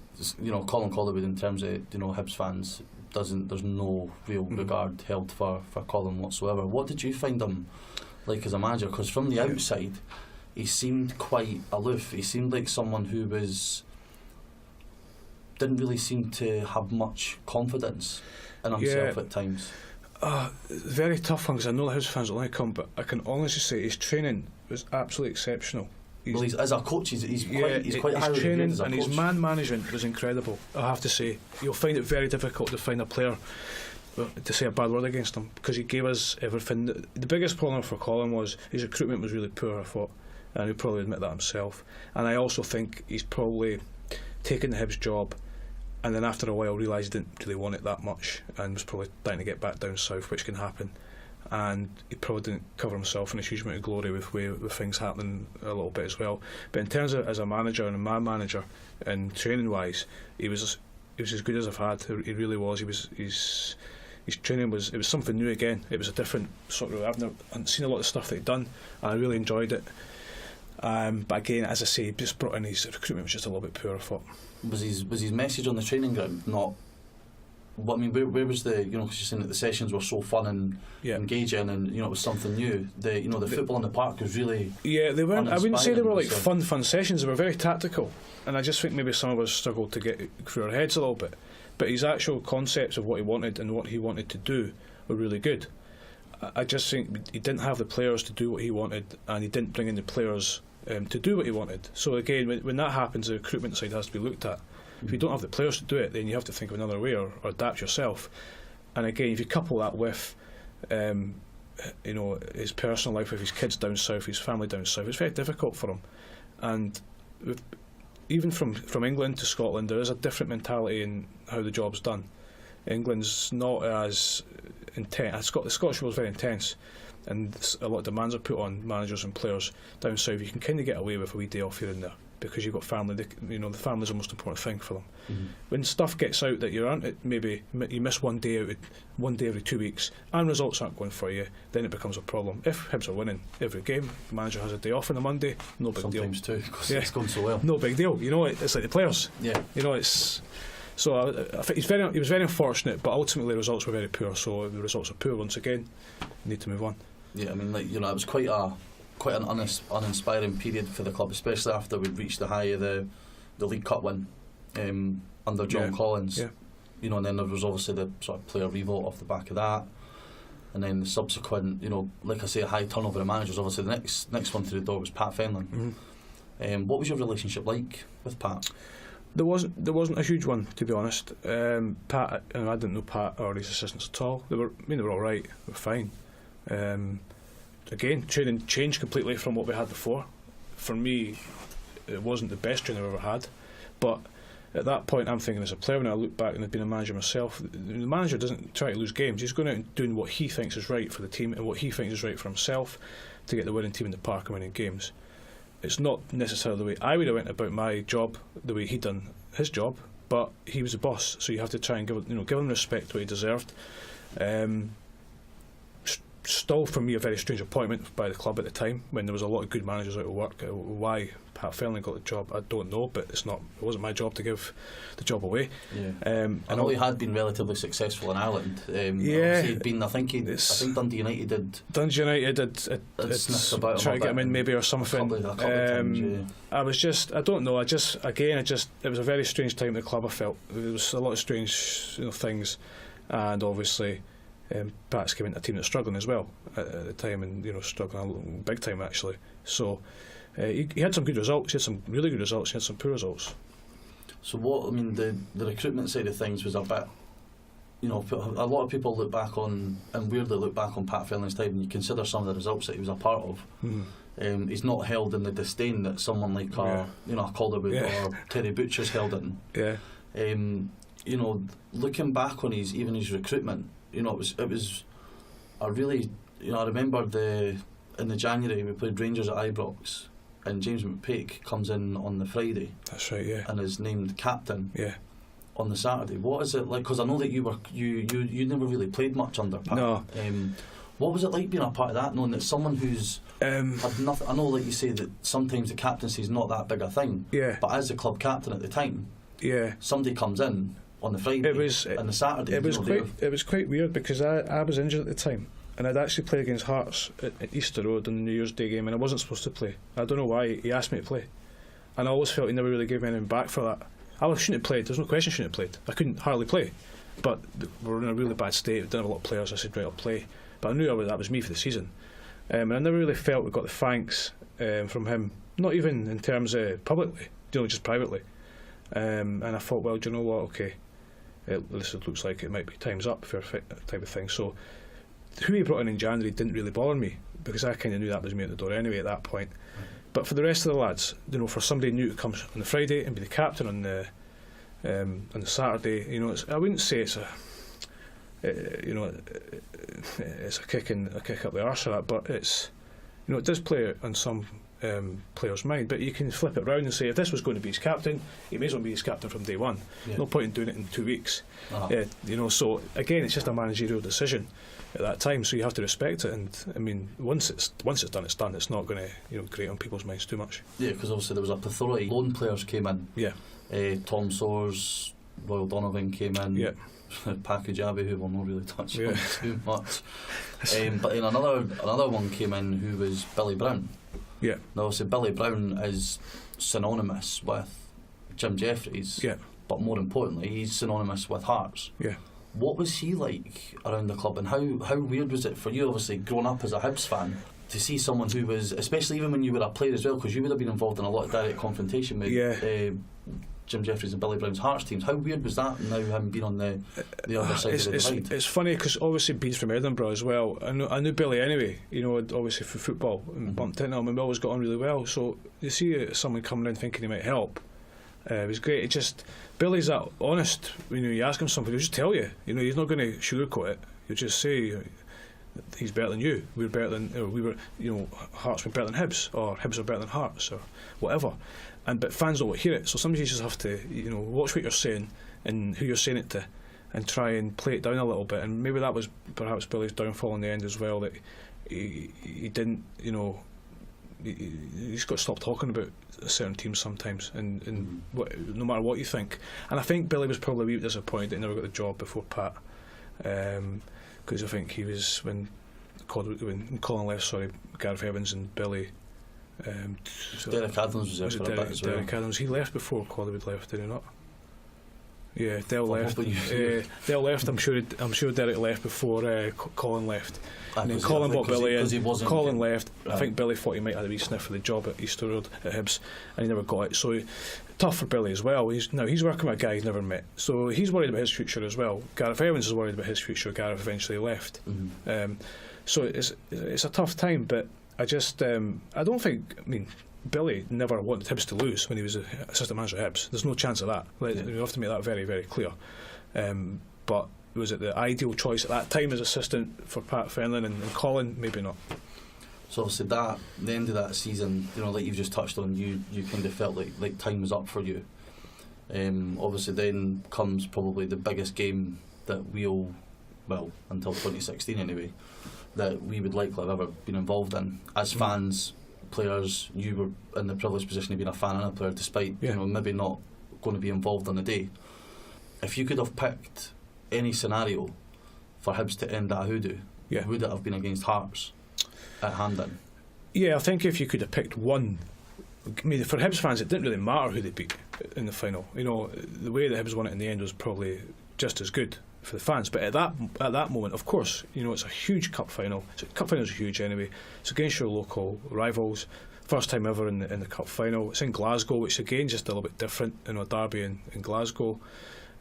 Calderwood, in terms of Hibs fans, there's no real regard held for Colin whatsoever. What did you find him like as a manager? Because from the outside, he seemed quite aloof. He seemed like someone who didn't really seem to have much confidence in himself at times. Very tough one, because I know the House fans don't like him, but I can honestly say his training was absolutely exceptional. As a coach, he's quite highly training, rated as a and coach. His man management was incredible, I have to say. You'll find it very difficult to find a player to say a bad word against him, because he gave us everything. The biggest problem for Colin was his recruitment was really poor, I thought, and he'll probably admit that himself. And I also think he's probably taken the Hibs job, and then after a while realised he didn't really want it that much, and was probably trying to get back down south, which can happen. And he probably didn't cover himself in a huge amount of glory with things happening a little bit as well. But in terms of as a manager and a man manager and training wise, he was as good as I've had. He really was. His training was something new again. It was a different sort of. I've seen a lot of stuff that he'd done, and I really enjoyed it. But again, as I say, he just brought in his recruitment was just a little bit poor, I thought. Was his message on the training ground not But I mean, where was the, you know, because you're saying that the sessions were so fun and engaging, and you know, it was something new. The football in the park was really they weren't. I wouldn't say they were like so. fun sessions. They were very tactical, and I just think maybe some of us struggled to get through our heads a little bit. But his actual concepts of what he wanted and what he wanted to do were really good. I just think he didn't have the players to do what he wanted, and he didn't bring in the players to do what he wanted. So again, when that happens, the recruitment side has to be looked at. If you don't have the players to do it, then you have to think of another way or adapt yourself. And again, if you couple that with you know, his personal life, with his kids down south, his family down south, it's very difficult for him. And even from England to Scotland, there is a different mentality in how the job's done. England's not as intense. The Scottish football is very intense, and a lot of demands are put on managers and players. Down south, you can kind of get away with a wee day off here and there, because you've got family. You know, the family's the most important thing for them. When stuff gets out that you aren't, maybe you miss one day every 2 weeks, and results aren't going for you, then it becomes a problem. If Hibs are winning every game, the manager has a day off on a Monday, no big deal. Sometimes too, because it's going so well. No big deal. You know, it's like the players. Yeah. You know, it's. So I think he was very unfortunate, but ultimately the results were very poor. So if the results are poor once again, you need to move on. Yeah, I mean, like, you know, it was quite an uninspiring period for the club, especially after we'd reached the high of the League Cup win under John Collins. Yeah. You know, and then there was obviously the sort of player revolt off the back of that, and then the subsequent, you know, like I say, a high turnover of managers. Obviously, the next one through the door was Pat Fenlon. What was your relationship like with Pat? There wasn't a huge one, to be honest. Pat, and I didn't know Pat or his assistants at all. They were all right. They were fine. Again, training changed completely from what we had before. For me, it wasn't the best training I've ever had, but at that point I'm thinking, as a player, when I look back and I've been a manager myself, the manager doesn't try to lose games. He's going out and doing what he thinks is right for the team and what he thinks is right for himself to get the winning team in the park and winning games. It's not necessarily the way I would have went about my job, the way he'd done his job, but he was the boss, so you have to try and give him respect what he deserved. Still, for me, a very strange appointment by the club at the time, when there was a lot of good managers out of work. Why Pat Fenlon got the job, I don't know, but it wasn't my job to give the job away. Yeah. I know he had been relatively successful in Ireland. He'd been, I think Dundee United did. Dundee United did try to get him in, maybe, or something. A couple of times, I don't know. It was a very strange time at the club. I felt there was a lot of strange things, and obviously. Pat's came into a team that's struggling as well at the time, and struggling big time actually. So he had some good results. He had some really good results. He had some poor results. So the recruitment side of things was a bit. A lot of people look back on, and weirdly look back on Pat Fenlon's time, and you consider some of the results that he was a part of. He's not held in the disdain that someone like a Calderwood or Terry Butcher's held in. Yeah. Looking back on his recruitment. It was a really, I remember in the January we played Rangers at Ibrox, and James McPake comes in on the Friday. That's right, yeah. And is named captain. Yeah. On the Saturday. What is it like? Because I know that you never really played much under Pat. No. What was it like being a part of that, knowing that someone who's had nothing? I know, like you say, that sometimes the captaincy is not that big a thing. Yeah. But as the club captain at the time, yeah, somebody comes in on the Friday and the Saturday. It was quite weird, because I was injured at the time, and I'd actually played against Hearts at Easter Road on the New Year's Day game, and I wasn't supposed to play. I don't know why he asked me to play, and I always felt he never really gave me anything back for that. I shouldn't have played. There's no question I shouldn't have played. I couldn't hardly play, but we were in a really bad state. We didn't have a lot of players. I said, right, I'll play, but I knew that was me for the season, and I never really felt we got the thanks from him, not even in terms of publicly, just privately. And I thought, well, do you know what? Okay. This looks like it might be time's up for type of thing. So who he brought in January didn't really bother me, because I kind of knew that was me at the door anyway at that point. But for the rest of the lads, for somebody new to come on the Friday and be the captain on the Saturday, I wouldn't say it's a kick up the arse or that, but it's it does play on some player's mind. But you can flip it round and say, if this was going to be his captain, he may as well be his captain from day one. No point in doing it in 2 weeks. So again, it's just a managerial decision at that time, so you have to respect it. And I mean, once it's done, it's done. It's not going to grate on people's minds too much. Yeah, because obviously there was a plethora of loan players came in. Yeah. Tom Soares, Royal Donovan came in. Yeah. Paku Jabi, who we'll not really touch on too much. But then another one came in who was Billy Brown. Yeah. Now, obviously, Billy Brown is synonymous with Jim Jeffries. Yeah. But more importantly, he's synonymous with Hearts. Yeah. What was he like around the club, and how weird was it for you, obviously, growing up as a Hibs fan, to see someone who was, especially even when you were a player as well, because you would have been involved in a lot of direct confrontation with Jim Jeffries and Billy Brown's Hearts teams. How weird was that now, him being on the other side of the divide? It's funny because obviously Bede's from Edinburgh as well. I knew Billy anyway, obviously for football, and bumped into him and we always got on really well. So you see someone coming in thinking he might help. It was great. Billy's that honest. When you ask him something, he'll just tell you. He's not going to sugarcoat it. He'll just say he's better than you. We're better than Hearts were better than Hibs, or Hibs are better than Hearts, or whatever. But fans don't hear it. So sometimes you just have to watch what you're saying and who you're saying it to, and try and play it down a little bit. And maybe that was perhaps Billy's downfall in the end as well. That he didn't. He's got to stop talking about certain teams sometimes, and no matter what you think. And I think Billy was probably a wee bit disappointed that he never got the job before Pat, because I think he was when Colin left. Gareth Evans and Billy. Derek Adams was there for a bit as well. Derek Adams, he left before Collinwood left, did he not? Yeah, Dell left. Dell left. I'm sure Derek left before Colin left. And then Colin brought Billy in. Colin left. I think Billy thought he might have a wee sniff of the job at Easter Road at Hibs, and he never got it. So tough for Billy as well. He's working with a guy he's never met, so he's worried about his future as well. Gareth Evans is worried about his future. Gareth eventually left. So it's a tough time, but I don't think. Billy never wanted Hibs to lose when he was assistant manager at Hibs. There's no chance of that. You have to make that very, very clear. But was it the ideal choice at that time as assistant for Pat Fenlon and Colin? Maybe not. So obviously the end of that season, like you've just touched on, you kind of felt like time was up for you. Obviously then comes probably the biggest game that until 2016 anyway, that we would likely have ever been involved in as fans. Players, you were in the privileged position of being a fan and a player, despite maybe not going to be involved on the day. If you could have picked any scenario for Hibs to end at hoodoo, would it have been against Hearts at Hampden? Yeah, I think if you could have picked one. For Hibs fans, it didn't really matter who they beat in the final. The way that Hibs won it in the end was probably just as good for the fans. But at that moment, of course, it's a huge cup final. Cup finals are huge anyway. It's against your local rivals. First time ever in the cup final. It's in Glasgow, which again just a little bit different. A derby in Glasgow.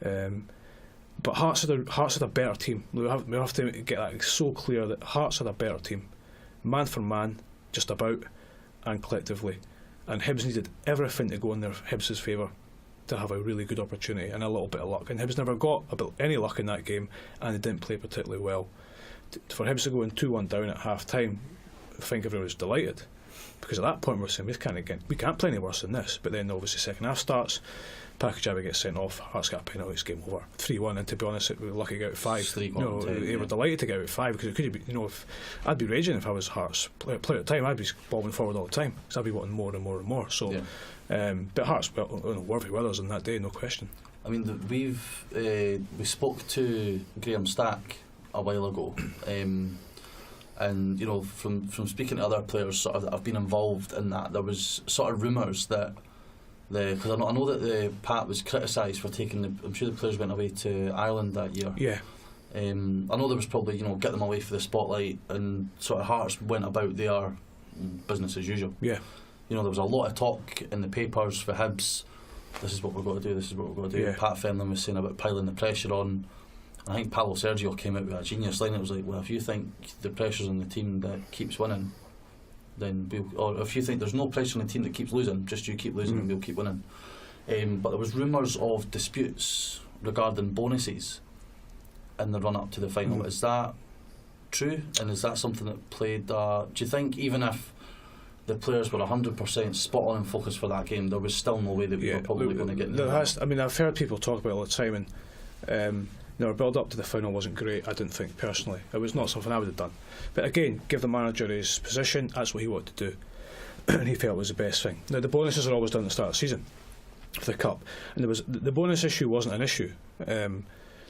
But Hearts are a better team. We have to get that so clear that Hearts are a better team, man for man, just about, and collectively. And Hibs needed everything to go in their Hibs' favour to have a really good opportunity and a little bit of luck. And Hibs never got any luck in that game, and they didn't play particularly well. For Hibs to go in 2-1 down at half time, I think everyone was delighted, because at that point we're saying we can't play any worse than this. But then obviously second half starts, Paku Jabi gets sent off, Hearts got a penalty, it's game over, 3-1. And to be honest, we were lucky to get out 5. They were delighted to get out 5, because it could be, if I'd be raging if I was Hearts player at the time. I'd be bobbing forward all the time, because I'd be wanting more and more and more. So. But Hearts worthy with us on that day, no question. I mean, we spoke to Graham Stack a while ago, and from speaking to other players that have been involved in that, there was sort of rumours that because I know that Pat was criticised for taking I'm sure the players went away to Ireland that year. Yeah. I know there was probably get them away for the spotlight, and sort of Hearts went about their business as usual. Yeah. There was a lot of talk in the papers for Hibs. This is what we're going to do. This is what we're going to do. Yeah. Pat Fenlon was saying about piling the pressure on. And I think Paolo Sergio came out with a genius line. It was like, well, if you think the pressure's on the team that keeps winning, then or if you think there's no pressure on the team that keeps losing, just you keep losing and we'll keep winning. But there was rumours of disputes regarding bonuses in the run up to the final. Is that true? And is that something that played? Do you think even if the players were 100% spot on and focused for that game, there was still no way that we were probably going to get in there? I've heard people talk about it all the time, and our build up to the final wasn't great. I didn't think personally it was not something I would have done. But again, give the manager his position. That's what he wanted to do, and he felt it was the best thing. Now the bonuses are always done at the start of the season, for the cup, and there was the bonus issue wasn't an issue. There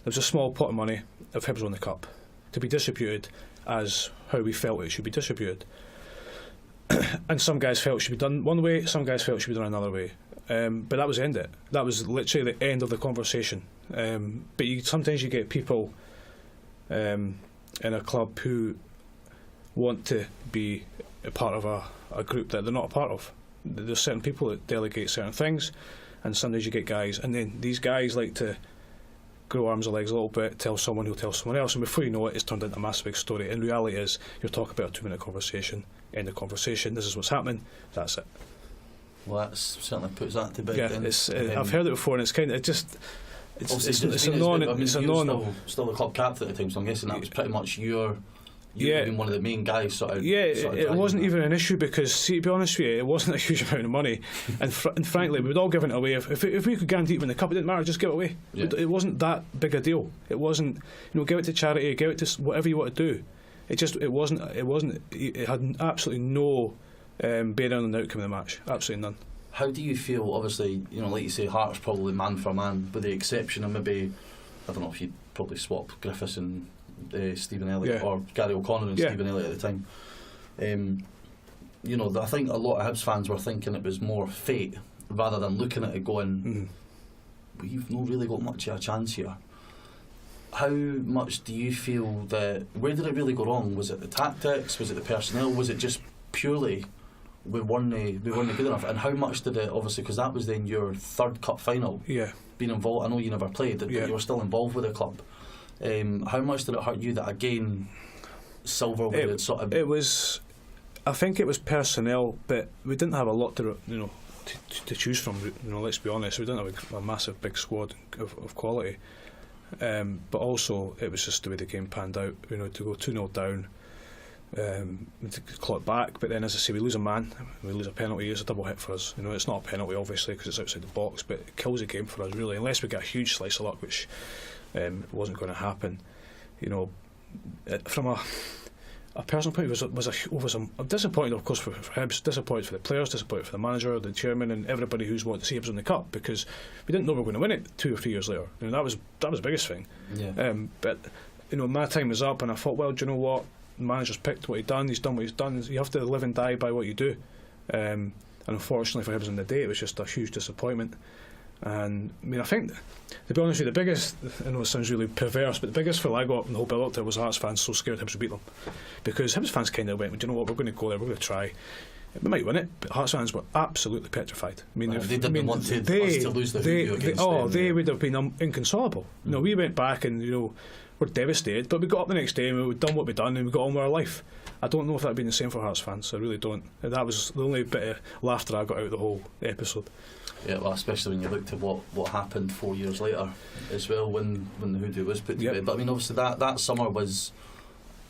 was a small pot of money if Hibs won the cup to be distributed as how we felt it should be distributed. And some guys felt it should be done one way, some guys felt it should be done another way. But that was the end of it. That was literally the end of the conversation. But sometimes you get people in a club who want to be a part of a group that they're not a part of. There's certain people that delegate certain things, and sometimes you get guys, and then these guys like to grow arms and legs a little bit, tell someone who'll tell someone else, and before you know it, it's turned into a massive big story. And reality is, you're talking about a 2-minute conversation, end of conversation, this is what's happening, that's it. Well, that certainly puts that to bed. Yeah, I've heard it before, and it's kind of it's a non. Still the club captain at the time, so I'm guessing that was pretty much you being one of the main guys. It wasn't even an issue because, see, to be honest with you, it wasn't a huge amount of money, and frankly, we would all give it away if we could guarantee it win the cup. It didn't matter, just give it away. Yeah. It wasn't that big a deal. It wasn't, give it to charity, give it to whatever you want to do. It wasn't. It had absolutely no bearing on the outcome of the match. Absolutely none. How do you feel? Obviously, like you say, Hearts probably man for man, with the exception of maybe, I don't know if you'd probably swap Griffiths and Stephen Elliott, or Gary O'Connor and Stephen Elliott at the time. I think a lot of Hibs fans were thinking it was more fate rather than looking at it going, we've not really got much of a chance here. How much do you feel that, where did it really go wrong? Was it the tactics? Was it the personnel? Was it just purely we weren't good enough? And how much did it, obviously, because that was then your third cup final, being involved, I know you never played, but you were still involved with the club. How much did it hurt you that again silverware had sort of... It was, I think it was personnel, but we didn't have a lot to choose from, let's be honest. We didn't have a massive big squad of quality, but also it was just the way the game panned out, to go 2-0 down, to claw it back, but then, as I say, we lose a man, we lose a penalty. It's a double hit for us. It's not a penalty obviously because it's outside the box, but it kills the game for us really, unless we get a huge slice of luck, which wasn't going to happen. From a personal point of view, was a disappointed, of course, for Hibs, disappointed for the players, disappointed for the manager, the chairman, and everybody who's wanted to see Hibs in the cup, because we didn't know we were going to win it 2 or 3 years later. That was the biggest thing. But my time was up, and I thought, well, do you know what? The manager's picked what he's done what he's done. You have to live and die by what you do. And unfortunately for Hibs on the day, it was just a huge disappointment. And I think, to be honest with you, the biggest, I know it sounds really perverse, but the biggest feel I got in the whole build up to it was Hearts fans so scared Hibs would beat them, because Hibs fans kind of went, well, do you know what, we're going to go there, we're going to try, we might win it, but Hearts fans were absolutely petrified. They didn't want us to lose the video against them. They would have been inconsolable. We went back and we're devastated, but we got up the next day and we'd done what we'd done and we got on with our life. I don't know if that would been the same for Hearts fans. I really don't. That was the only bit of laughter I got out of the whole episode. Yeah, well, especially when you looked at what happened 4 years later as well, when the hoodoo was put to bed. But obviously that summer was,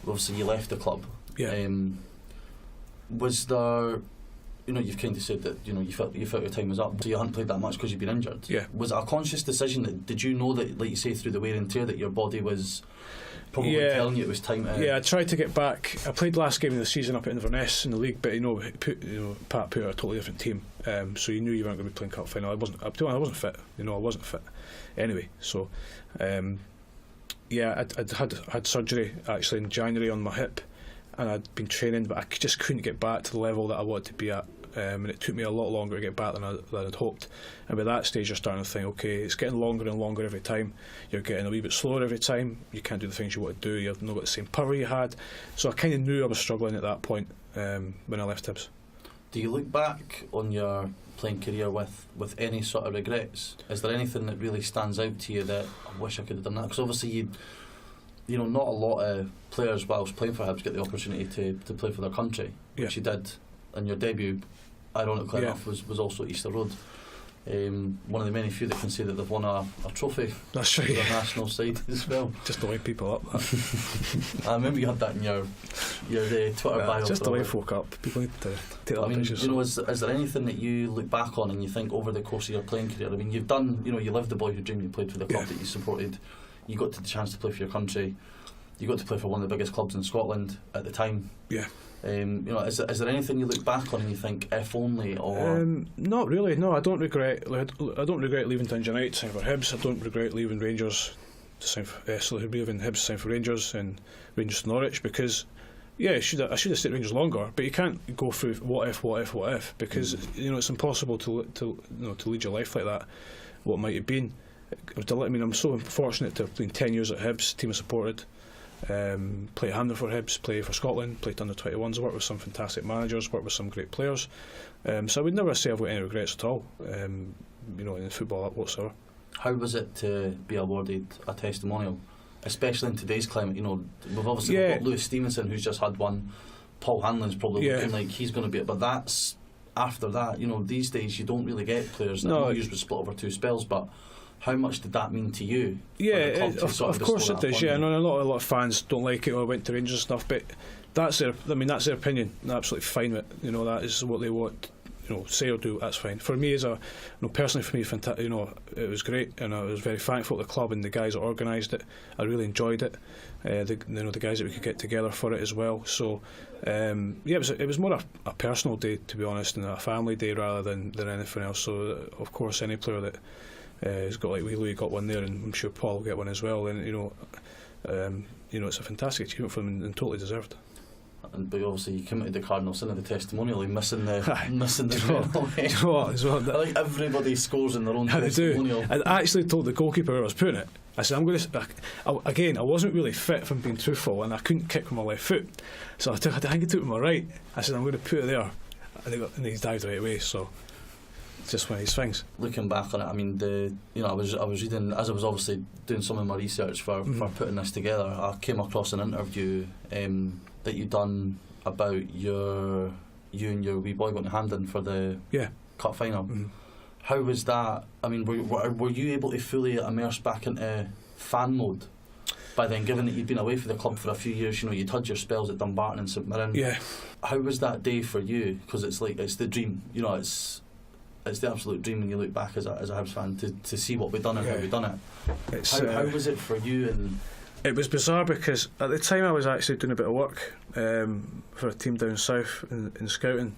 obviously you left the club. Was there, you've kind of said that you felt your time was up, so you hadn't played that much because you'd been injured. Was it a conscious decision? Did you know that, like you say, through the wear and tear, that your body was probably telling you it was time to... I tried to get back. I played the last game of the season up at Inverness in the league, but Pat put out a totally different team, so you knew you weren't going to be playing cup final. I wasn't fit. I wasn't fit anyway. So I'd had surgery actually in January on my hip, and I'd been training, but I just couldn't get back to the level that I wanted to be at. And it took me a lot longer to get back than I'd hoped. And by that stage, you're starting to think, okay, it's getting longer and longer every time. You're getting a wee bit slower every time. You can't do the things you want to do. You've not got the same power you had. So I kind of knew I was struggling at that point when I left Hibs. Do you look back on your playing career with any sort of regrets? Is there anything that really stands out to you that I wish I could have done that? Because obviously not a lot of players whilst playing for Hibs get the opportunity to play for their country, which you did. And your debut, ironically enough, was also at Easter Road. One of the many few that can say that they've won a trophy. That's right. For their national side as well. Just to wake people up. I remember you had that in your Twitter bio. Just to wake folk up. People need to take that pictures. Is there anything that you look back on and you think over the course of your playing career? You've done. You lived the boyhood dream. You played for the club that you supported. You got the chance to play for your country. you got to play for one of the biggest clubs in Scotland at the time. Yeah. Is there anything you look back on and you think, if only, or? Not really. No, I don't regret. I don't regret leaving Dundee United to sign for Hibs. I don't regret leaving Rangers to sign for. Leaving Hibs to sign for Rangers and Rangers to Norwich, because I should have stayed at Rangers longer. But you can't go through what if because it's impossible to lead your life like that. What might have been. I'm so fortunate to have been 10 years at Hibs. Team I supported. Play at Hamden for Hibs, play for Scotland, played under 21s, worked with some fantastic managers, worked with some great players. So I would never say I've got any regrets at all, in football whatsoever. How was it to be awarded a testimonial, especially in today's climate? We've obviously got Lewis Stevenson, who's just had one. Paul Hanlon's probably looking like he's going to be it, but that's after that. These days you don't really get players. No, usually split over 2 spells, but. How much did that mean to you? Yeah, of course it does. Yeah, I know a lot of fans don't like it or went to Rangers and stuff, but that's their opinion. They're absolutely fine with it. That is what they want. Say or do. That's fine. For me, personally, for me, it was great, and I was very thankful to the club and the guys that organised it. I really enjoyed it. The guys that we could get together for it as well. So, it was more a personal day, to be honest, and a family day rather than anything else. So, of course, any player that. He's got Louis got one there, and I'm sure Paul will get one as well. And it's a fantastic achievement for them and totally deserved. But obviously, you committed the Cardinal sin of the testimonial, missing the as well. I think everybody scores in their own testimonial. They do. I actually told the goalkeeper where I was putting it. I said, I'm going to. I wasn't really fit, if I'm being truthful, and I couldn't kick with my left foot, so I think I took it with my right. I said, I'm going to put it there, and he dived right away. So. Just one of these things. Looking back on it, I was reading, as I was obviously doing some of my research for putting this together. I came across an interview that you'd done about you and your wee boy going to Hamden for the cup final. How was that? I mean, were you able to fully immerse back into fan mode by then, given that you'd been away from the club for a few years? You'd had your spells at Dumbarton and St Mirren. Yeah. How was that day for you? Because it's the dream. It's the absolute dream when you look back as a Hibs fan to see what we've done and how we've done it. How was it for you? And it was bizarre because at the time I was actually doing a bit of work for a team down south in scouting,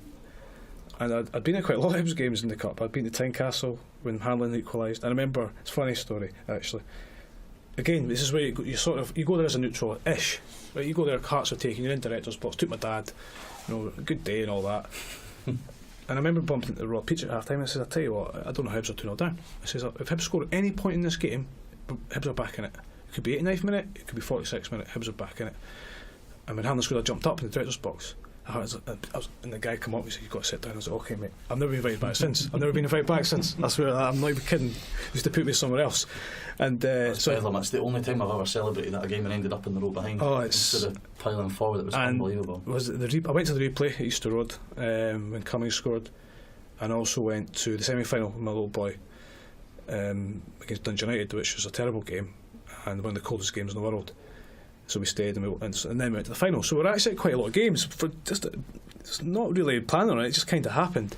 and I'd been at quite a lot of Hibs games in the cup. I'd been to Tynecastle when Hanlon equalised. I remember, it's a funny story actually. Again, this is where you go there as a neutral-ish. Right? You go there, hearts are taken, you're in director's box. Took my dad, good day and all that. And I remember bumping into Rob Peach at half time and I said, I tell you what, I don't know Hibs are 2-0 down. I says, if Hibs score at any point in this game, Hibs are back in it. It could be 89th minute, it could be 46th minute, Hibs are back in it. And when Hanlon scored, I jumped up in the director's box. And the guy come up and said, you've got to sit down. I was like, okay mate, I've never been invited back since. I swear, I'm not even kidding. Used to put me somewhere else. And it's the only time I've ever celebrated that game and ended up in the row behind. Instead of piling forward. It was unbelievable. I went to the replay at Easter Road when Cummings scored, and also went to the semi-final with my little boy against Dundee United, which was a terrible game and one of the coldest games in the world. So we stayed and then we went to the final. So we're actually at quite a lot of games. It's not really planning on it. It just kind of happened.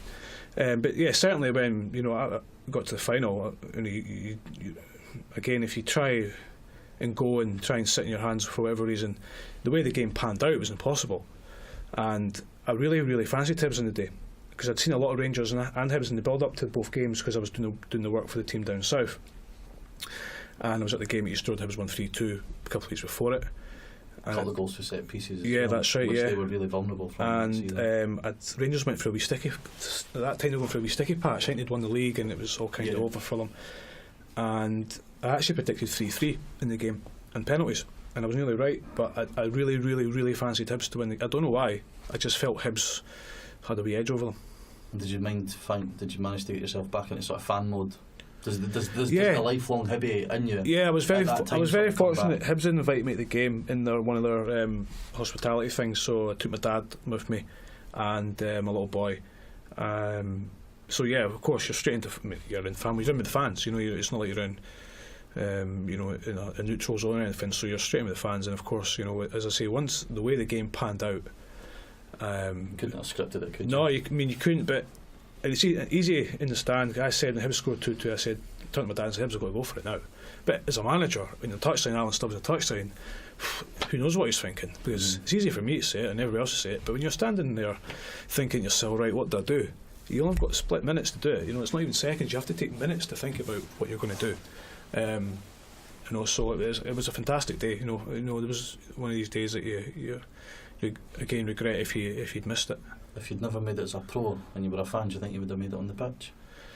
But yeah, certainly when I got to the final, again, if you try and go and try and sit in your hands for whatever reason, the way the game panned out was impossible. And I really, really fancied Hibs in the day because I'd seen a lot of Rangers and Hibs in the build-up to both games because I was doing the work for the team down south. And I was at the game at Easter Road. Hibs won 3-2 a couple of weeks before it. A couple of goals for set pieces. Yeah, that's right. Which they were really vulnerable from. And Rangers went for a wee sticky. At that time, they went for a wee sticky patch. I think they'd won the league, and it was all kind of over for them. And I actually predicted 3-3 in the game and penalties, and I was nearly right. But I really, really, really fancied Hibs to win. I don't know why. I just felt Hibs had a wee edge over them. Did you manage to get yourself back into sort of fan mode? Does the lifelong Hibby in you? Yeah, I was very fortunate. Hibs invited me to the game in one of their hospitality things, so I took my dad with me and my little boy. So yeah, of course you're straight into you're in family, you're in with the fans. It's not like you're in in a neutral zone or anything. So you're straight in with the fans, and of course as I say, once the way the game panned out, couldn't have scripted it, could you? No, you couldn't, but. And it's easy in the stand. I said when Hibs scored 2-2, I said, turned to my dad and said, Hibs have got to go for it now. But as a manager, in the touchline, Alan Stubbs in the touchline, who knows what he's thinking, because it's easy for me to say it and everybody else to say it, but when you're standing there thinking to yourself, right, what do I do? You only have got split minutes to do it. It's not even seconds. You have to take minutes to think about what you're going to do. So it was a fantastic day. There was one of these days that you again regret if you'd missed it. If you'd never made it as a pro and you were a fan, do you think you would have made it on the pitch?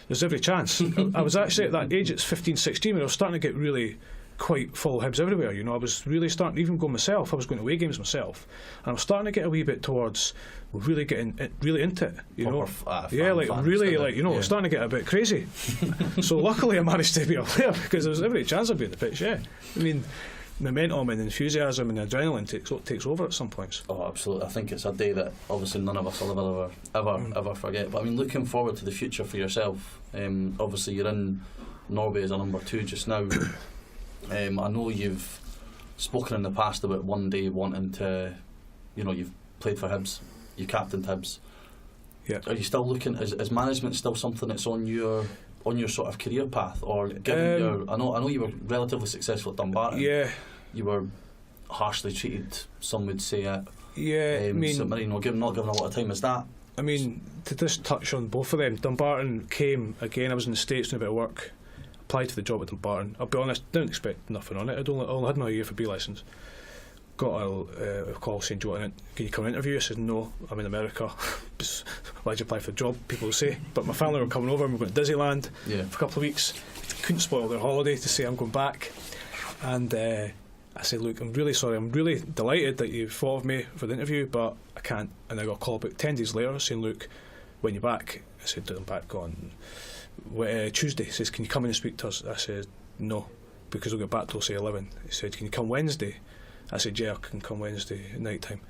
There's every chance. I was actually at that age, it's 15, 16, when I was starting to get really quite full Hibs everywhere. I was really starting to even go myself. I was going to away games myself, and I was starting to get a wee bit towards really getting really into it. I was starting to get a bit crazy. So luckily I managed to be a player, because there was every chance I'd be on the pitch. Yeah, I mean, momentum and enthusiasm and adrenaline takes over at some points. Oh, absolutely. I think it's a day that obviously none of us will ever forget. But I mean, looking forward to the future for yourself, obviously you're in Norway as a number 2 just now. I know you've spoken in the past about one day wanting to, you've played for Hibs, you captained Hibs. Yeah. Are you still looking? Is management still something that's on your sort of career path, or given I know you were relatively successful at Dumbarton. Yeah. You were harshly treated, some would say. Yeah. St Mirren, not given a lot of time as that. I mean, to just touch on both of them, Dumbarton came again. I was in the States doing a bit of work. Applied to the job at Dumbarton. I'll be honest, didn't expect nothing on it. I only had my year for B licence. Got a call saying, "Do you want can you come and interview?" I said, "No, I'm in America." Why'd you apply for the job? People will say. But my family were coming over, and we're going to Disneyland for a couple of weeks. Couldn't spoil their holiday to say I'm going back. And I said, "Look, I'm really sorry. I'm really delighted that you thought of me for the interview, but I can't." And I got a call about 10 days later saying, "Look, when you're back," I said, "I'm back on Tuesday." He says, "Can you come in and speak to us?" I said, "No, because we'll get back till say 11. He said, "Can you come Wednesday?" I said, "Yeah, I can come Wednesday at night time."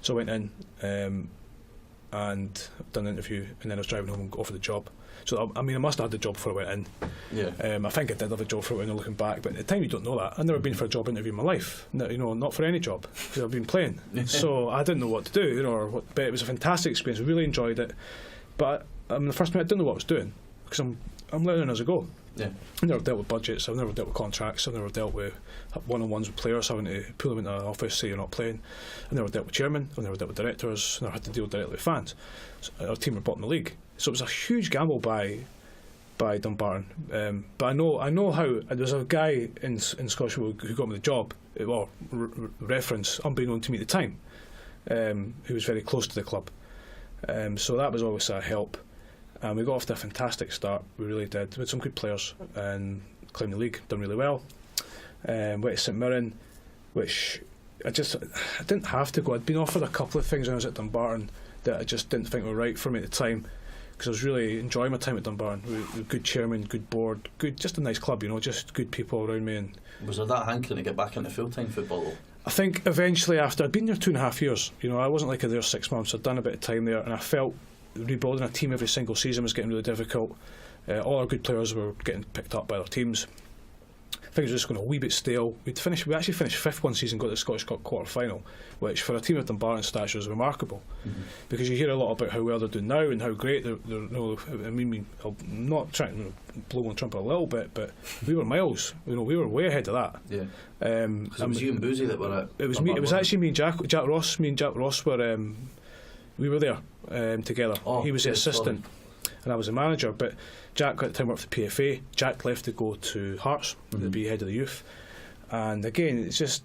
So I went in and done an interview, and then I was driving home and got offered the job. So I must have had the job before I went in. Yeah. I think I did have a job before I went in, looking back, but at the time you don't know that. I'd never been for a job interview in my life, not for any job, because I've been playing. So I didn't know what to do, but it was a fantastic experience. I really enjoyed it. But the first minute I didn't know what I was doing, because I'm learning as I go. Yeah. I've never dealt with budgets, I've never dealt with contracts, I've never dealt with one-on-ones with players, having to pull them into an office, say you're not playing. I've never dealt with chairmen, I've never dealt with directors, I've never had to deal directly with fans. So our team were bottom of the league. So it was a huge gamble by Dumbarton. But I know how. There was a guy in Scottish who got me the job, reference, unbeknown to me at the time, who was very close to the club. So that was always a help. And we got off to a fantastic start. We really did. We had some good players and climbed the league, done really well. Went to St Mirren, which I didn't have to go. I'd been offered a couple of things when I was at Dumbarton that I just didn't think were right for me at the time, because I was really enjoying my time at Dumbarton. We good chairman, good board, just a nice club, just good people around me. And was there that hankering to get back into full-time football? I think eventually, after I'd been there 2.5 years, I wasn't like there 6 months. I'd done a bit of time there, and I felt rebuilding a team every single season was getting really difficult. All our good players were getting picked up by their teams. Things were just going a wee bit stale. We actually finished 5th one season, got to the Scottish Cup quarter final, which for a team of Dumbarton stature is remarkable. Because you hear a lot about how well they're doing now and how great they're. I'm not trying to blow my trumpet a little bit, but we were miles. We were way ahead of that. Yeah. Because it was you and Boozy that were at. It was me. It was actually me and Jack Ross. Me and Jack Ross were. We were there together. He was the assistant, and I was the manager. But Jack at the time worked for the PFA. Jack left to go to Hearts to be head of the youth. And again, it's just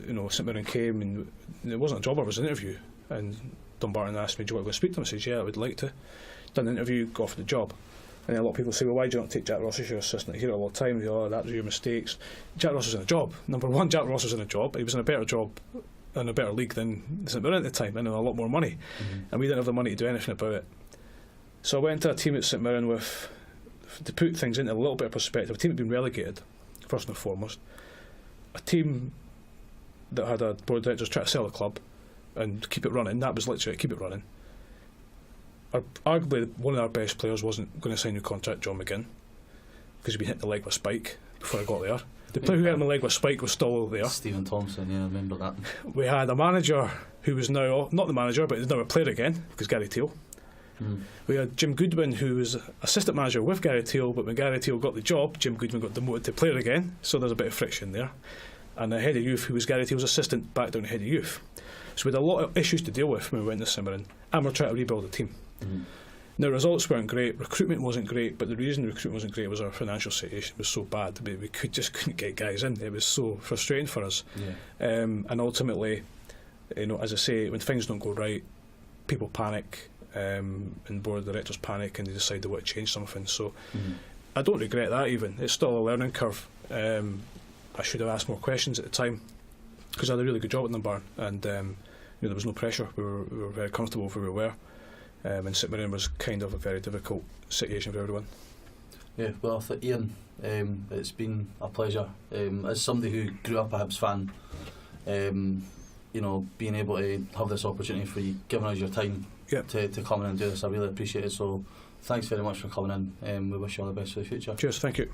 St Mirren came, and it wasn't a job; it was an interview. And Dumbarton asked me, "Do you want to go speak to him?" I said, "Yeah, I would like to." Done the interview, got offered the job. And a lot of people say, "Well, why do you not take Jack Ross as your assistant?" I hear it all the time. That was your mistakes. Jack Ross was in a job. Number one, Jack Ross was in a job. He was in a better job in a better league than St Mirren at the time, and a lot more money, and we didn't have the money to do anything about it. So I went into a team at St Mirren to put things into a little bit of perspective. A team had been relegated, first and foremost. A team that had a board of directors try to sell the club and keep it running. That was literally it, keep it running. Arguably one of our best players wasn't going to sign a new contract, John McGinn, because he'd been hit in the leg with a spike before I got there. The player who hit him in the leg with a spike was still there. Stephen Thompson, yeah, I remember that. We had a manager who was now not the manager, but he's now a player again, because Gary Teal. We had Jim Goodwin, who was assistant manager with Gary Teal, but when Gary Teal got the job, Jim Goodwin got demoted to player again, so there's a bit of friction there. and the head of youth, who was Gareth, he was assistant back down to head of youth. So we had a lot of issues to deal with when we went this summer, and we're trying to rebuild the team. Now, results weren't great, recruitment wasn't great, but the reason the recruitment wasn't great was our financial situation was so bad. We couldn't get guys in. It was so frustrating for us. And ultimately, as I say, when things don't go right, people panic, and board of directors panic, and they decide they want to change something. So I don't regret that even. It's still a learning curve. I should have asked more questions at the time, because I had a really good job at Dunbar, and there was no pressure. We were very comfortable where we were. And St Mirren was kind of a very difficult situation for everyone. Yeah, well, Ian, it's been a pleasure. As somebody who grew up a Hibs fan, being able to have this opportunity for you, giving us your time to come in and do this, I really appreciate it. So thanks very much for coming in. We wish you all the best for the future. Cheers, thank you.